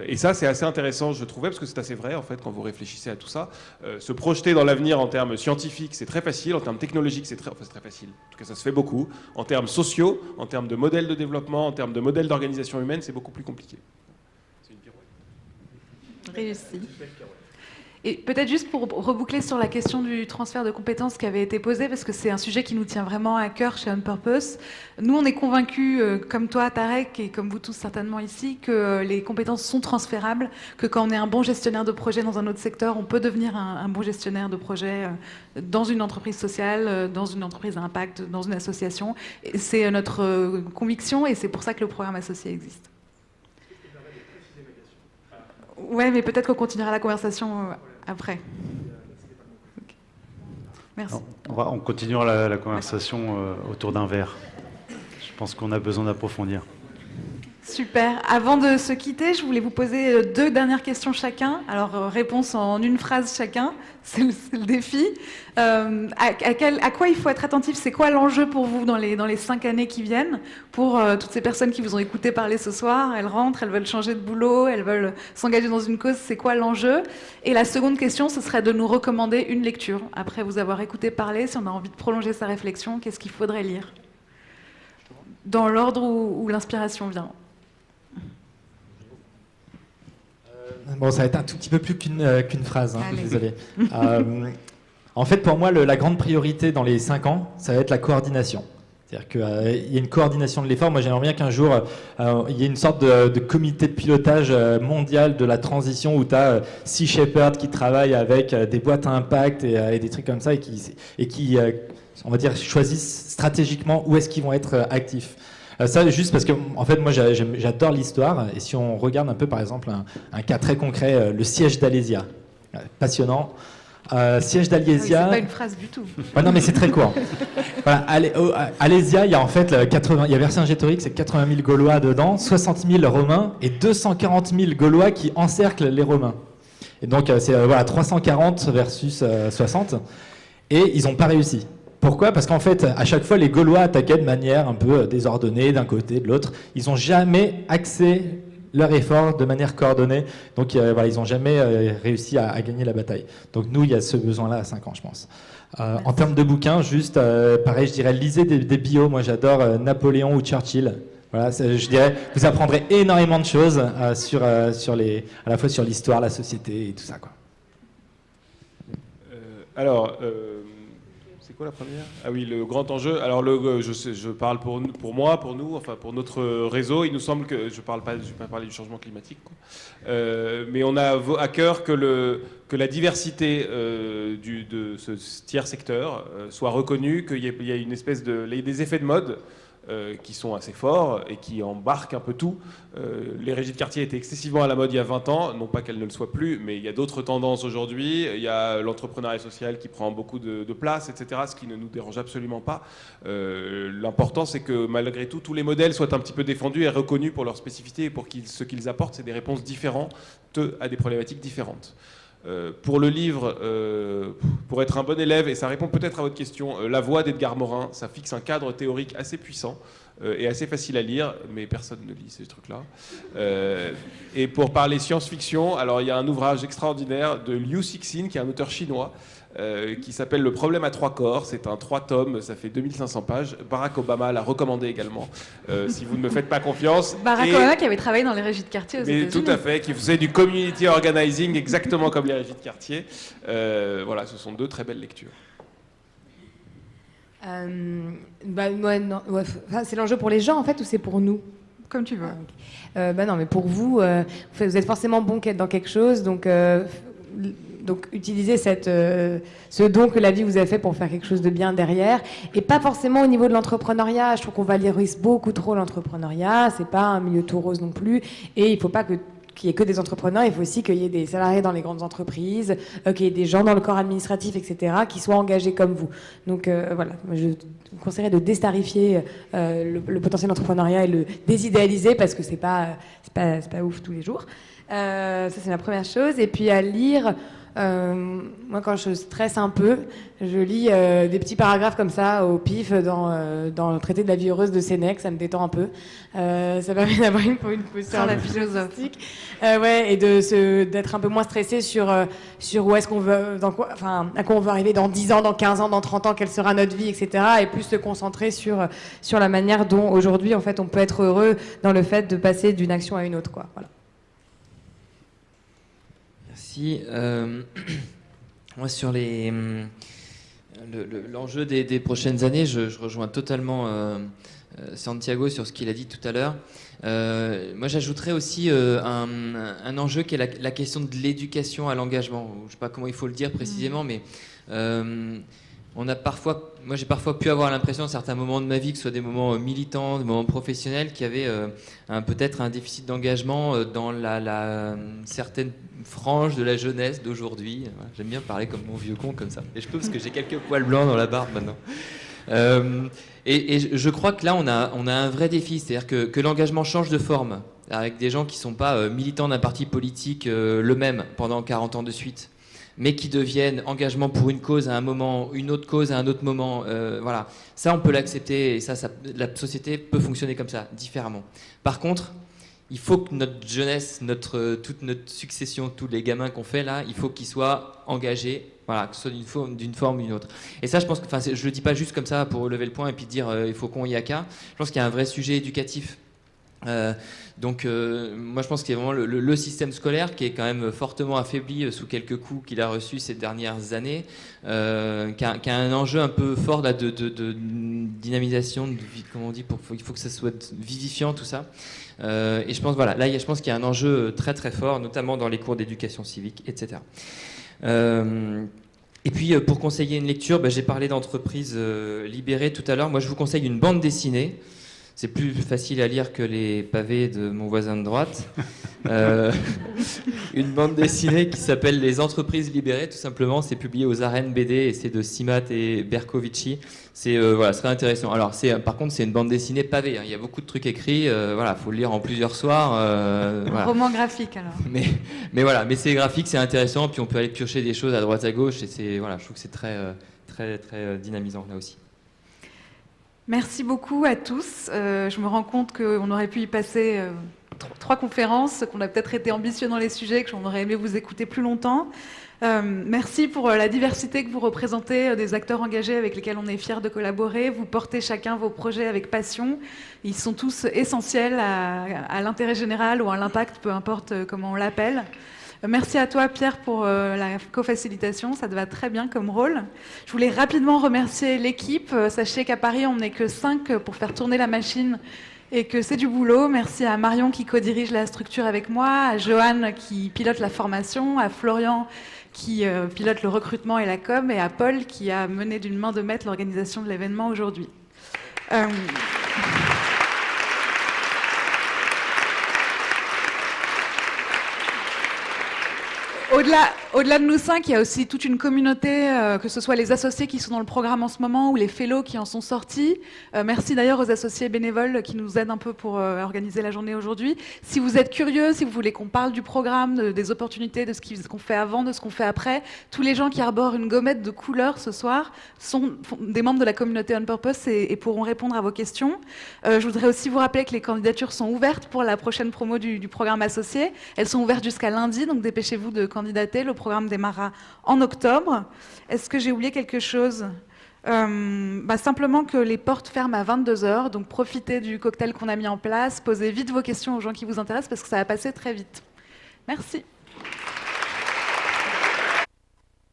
Et ça, c'est assez intéressant, je trouvais, parce que c'est assez vrai, en fait, quand vous réfléchissez à tout ça. Se projeter dans l'avenir en termes scientifiques, c'est très facile. En termes technologiques, c'est très facile. En tout cas, ça se fait beaucoup. En termes sociaux, en termes de modèles de développement, en termes de modèles d'organisation humaine, c'est beaucoup plus compliqué. C'est une pirouette. Réussi. Et peut-être juste pour reboucler sur la question du transfert de compétences qui avait été posée, parce que c'est un sujet qui nous tient vraiment à cœur chez On Purpose. Nous, on est convaincus, comme toi, Tarek, et comme vous tous certainement ici, que les compétences sont transférables, que quand on est un bon gestionnaire de projet dans un autre secteur, on peut devenir un bon gestionnaire de projet dans une entreprise sociale, dans une entreprise à impact, dans une association. Et c'est notre conviction, et c'est pour ça que le programme associé existe. Ouais, mais peut-être qu'on continuera la conversation après. Okay. Merci. On continuera la conversation autour d'un verre. Je pense qu'on a besoin d'approfondir. Super. Avant de se quitter, je voulais vous poser 2 dernières questions chacun. Alors, réponse en une phrase chacun, c'est le défi. À quoi il faut être attentif? C'est quoi l'enjeu pour vous dans les 5 années qui viennent? Pour toutes ces personnes qui vous ont écouté parler ce soir, elles rentrent, elles veulent changer de boulot, elles veulent s'engager dans une cause, c'est quoi l'enjeu? Et la seconde question, ce serait de nous recommander une lecture. Après vous avoir écouté parler, si on a envie de prolonger sa réflexion, qu'est-ce qu'il faudrait lire? Dans l'ordre où l'inspiration vient. Bon, ça va être un tout petit peu plus qu'une phrase, désolé. En fait, pour moi, la grande priorité dans les 5 ans, ça va être la coordination. C'est-à-dire qu'il y a une coordination de l'effort. Moi, j'aimerais bien qu'un jour, il y ait une sorte de comité de pilotage mondial de la transition où tu as Sea Shepherd qui travaille avec des boîtes à impact et des trucs comme ça et qui on va dire, choisissent stratégiquement où est-ce qu'ils vont être actifs. Ça, juste parce que, en fait, moi, j'adore l'histoire. Et si on regarde un peu, par exemple, un cas très concret, le siège d'Alésia. Passionnant. Siège d'Alésia. C'est pas une phrase du tout. Ouais, non, mais c'est très court. Voilà, Alésia, il y a en fait il y a Vercingétorix, c'est 80 000 Gaulois dedans, 60 000 Romains et 240 000 Gaulois qui encerclent les Romains. Et donc, c'est 340 versus 60. Et ils n'ont pas réussi. Pourquoi? Parce qu'en fait, à chaque fois, les Gaulois attaquaient de manière un peu désordonnée, d'un côté, de l'autre. Ils n'ont jamais axé leur effort de manière coordonnée. Donc, ils n'ont jamais réussi à gagner la bataille. Donc, nous, il y a ce besoin-là à 5 ans, je pense. En termes de bouquins, juste, pareil, je dirais, lisez des bios. Moi, j'adore Napoléon ou Churchill. Voilà, je dirais, vous apprendrez énormément de choses à la fois sur l'histoire, la société et tout ça, quoi. C'est quoi la première? Ah oui, le grand enjeu. Alors, je parle pour moi, pour nous, enfin pour notre réseau. Il nous semble que je vais pas parler du changement climatique, quoi. Mais on a à cœur que la diversité de ce tiers secteur soit reconnue, qu'il y ait une espèce des effets de mode. Qui sont assez forts et qui embarquent un peu tout. Les régies de quartier étaient excessivement à la mode il y a 20 ans, non pas qu'elles ne le soient plus, mais il y a d'autres tendances aujourd'hui. Il y a l'entrepreneuriat social qui prend beaucoup de place, etc., ce qui ne nous dérange absolument pas. L'important, c'est que malgré tout, tous les modèles soient un petit peu défendus et reconnus pour leur spécificité et pour ce qu'ils apportent, c'est des réponses différentes à des problématiques différentes. Pour le livre, pour être un bon élève, et ça répond peut-être à votre question, La Voix d'Edgar Morin, ça fixe un cadre théorique assez puissant et assez facile à lire, mais personne ne lit ces trucs-là. Et pour parler science-fiction, alors il y a un ouvrage extraordinaire de Liu Cixin, qui est un auteur chinois, qui s'appelle Le problème à 3 corps. C'est un 3 tomes, ça fait 2500 pages. Barack Obama l'a recommandé également, si vous ne me faites pas confiance. Barack Obama qui avait travaillé dans les régies de quartier aux États-Unis. Tout à fait, qui faisait du community organizing exactement comme les régies de quartier. Voilà, ce sont 2 très belles lectures. C'est l'enjeu pour les gens en fait ou c'est pour nous? Comme tu veux. Non, mais pour vous, vous êtes forcément bon dans quelque chose, donc utilisez ce don que la vie vous a fait pour faire quelque chose de bien derrière, et pas forcément au niveau de l'entrepreneuriat. Je trouve qu'on valorise beaucoup trop l'entrepreneuriat, c'est pas un milieu tout rose non plus, et il faut pas qu'il y ait que des entrepreneurs, il faut aussi qu'il y ait des salariés dans les grandes entreprises, qu'il y ait des gens dans le corps administratif, etc., qui soient engagés comme vous. Donc voilà, je vous conseillerais de déstarifier le potentiel d'entrepreneuriat et le désidéaliser, parce que c'est pas ouf tous les jours. Ça, c'est la première chose. Et puis à lire, moi quand je stresse un peu, je lis des petits paragraphes comme ça au pif dans le traité de la vie heureuse de Sénèque, ça me détend un peu. Ça permet d'avoir une posture philosophique, et d'être un peu moins stressé sur où est-ce qu'on veut, à quoi on veut arriver dans 10 ans, dans 15 ans, dans 30 ans, quelle sera notre vie, etc. Et plus se concentrer sur la manière dont aujourd'hui en fait on peut être heureux dans le fait de passer d'une action à une autre, quoi. Voilà. Merci. Moi, sur l'enjeu des prochaines années, je rejoins totalement Santiago sur ce qu'il a dit tout à l'heure. Moi, j'ajouterais aussi un enjeu qui est la question de l'éducation à l'engagement. Je ne sais pas comment il faut le dire précisément, mais moi, j'ai parfois pu avoir l'impression, à certains moments de ma vie, que ce soit des moments militants, des moments professionnels, qu'il y avait peut-être un déficit d'engagement dans la certaine frange de la jeunesse d'aujourd'hui. J'aime bien parler comme mon vieux con, comme ça. Et je peux, parce que j'ai quelques poils blancs dans la barbe maintenant. Et je crois que là, on a un vrai défi, c'est-à-dire que l'engagement change de forme, avec des gens qui ne sont pas militants d'un parti politique le même pendant 40 ans de suite, mais qui deviennent engagement pour une cause à un moment, une autre cause à un autre moment. Voilà, ça on peut l'accepter, et ça, la société peut fonctionner comme ça, différemment. Par contre, il faut que notre jeunesse, toute notre succession, tous les gamins qu'on fait là, il faut qu'ils soient engagés, voilà, que ce soit d'une forme ou d'une autre. Et ça, je pense que, je le dis pas juste comme ça pour relever le point et puis dire il faut qu'on y a qu'à. Je pense qu'il y a un vrai sujet éducatif. Donc moi je pense qu'il y a vraiment le système scolaire qui est quand même fortement affaibli sous quelques coups qu'il a reçus ces dernières années, qui a un enjeu un peu fort là, de dynamisation, comment on dit, il faut que ça soit vivifiant tout ça. Et je pense je pense qu'il y a un enjeu très très fort, notamment dans les cours d'éducation civique, etc. Et puis pour conseiller une lecture, j'ai parlé d'entreprises libérées tout à l'heure. Moi je vous conseille une bande dessinée. C'est plus facile à lire que les pavés de mon voisin de droite. Une bande dessinée qui s'appelle Les Entreprises Libérées, tout simplement. C'est publié aux Arènes BD et c'est de Simat et Berkovici. C'est ce serait intéressant. Alors, par contre, c'est une bande dessinée pavée. Il y a beaucoup de trucs écrits. Faut le lire en plusieurs soirs. Un roman graphique, alors. Mais c'est graphique, c'est intéressant. Puis on peut aller piocher des choses à droite à gauche. Et je trouve que c'est très, très, très dynamisant là aussi. Merci beaucoup à tous. Je me rends compte qu'on aurait pu y passer 3 conférences, qu'on a peut-être été ambitieux dans les sujets, que j'en aurais aimé vous écouter plus longtemps. Merci pour la diversité que vous représentez, des acteurs engagés avec lesquels on est fiers de collaborer. Vous portez chacun vos projets avec passion. Ils sont tous essentiels à l'intérêt général ou à l'impact, peu importe comment on l'appelle. Merci à toi, Pierre, pour la co-facilitation. Ça te va très bien comme rôle. Je voulais rapidement remercier l'équipe. Sachez qu'à Paris, on n'est que 5 pour faire tourner la machine et que c'est du boulot. Merci à Marion qui co-dirige la structure avec moi, à Joanne qui pilote la formation, à Florian qui pilote le recrutement et la com, et à Paul qui a mené d'une main de maître l'organisation de l'événement aujourd'hui. Au-delà de nous 5, il y a aussi toute une communauté, que ce soit les associés qui sont dans le programme en ce moment ou les fellows qui en sont sortis. Merci d'ailleurs aux associés bénévoles qui nous aident un peu pour organiser la journée aujourd'hui. Si vous êtes curieux, si vous voulez qu'on parle du programme, des opportunités, de ce qu'on fait avant, de ce qu'on fait après, tous les gens qui arborent une gommette de couleur ce soir sont des membres de la communauté On Purpose et pourront répondre à vos questions. Je voudrais aussi vous rappeler que les candidatures sont ouvertes pour la prochaine promo du programme associé. Elles sont ouvertes jusqu'à lundi, donc dépêchez-vous de candidater. Le programme démarrera en octobre. Est-ce que j'ai oublié quelque chose ? Simplement que les portes ferment à 22h, donc profitez du cocktail qu'on a mis en place, posez vite vos questions aux gens qui vous intéressent parce que ça va passer très vite. Merci.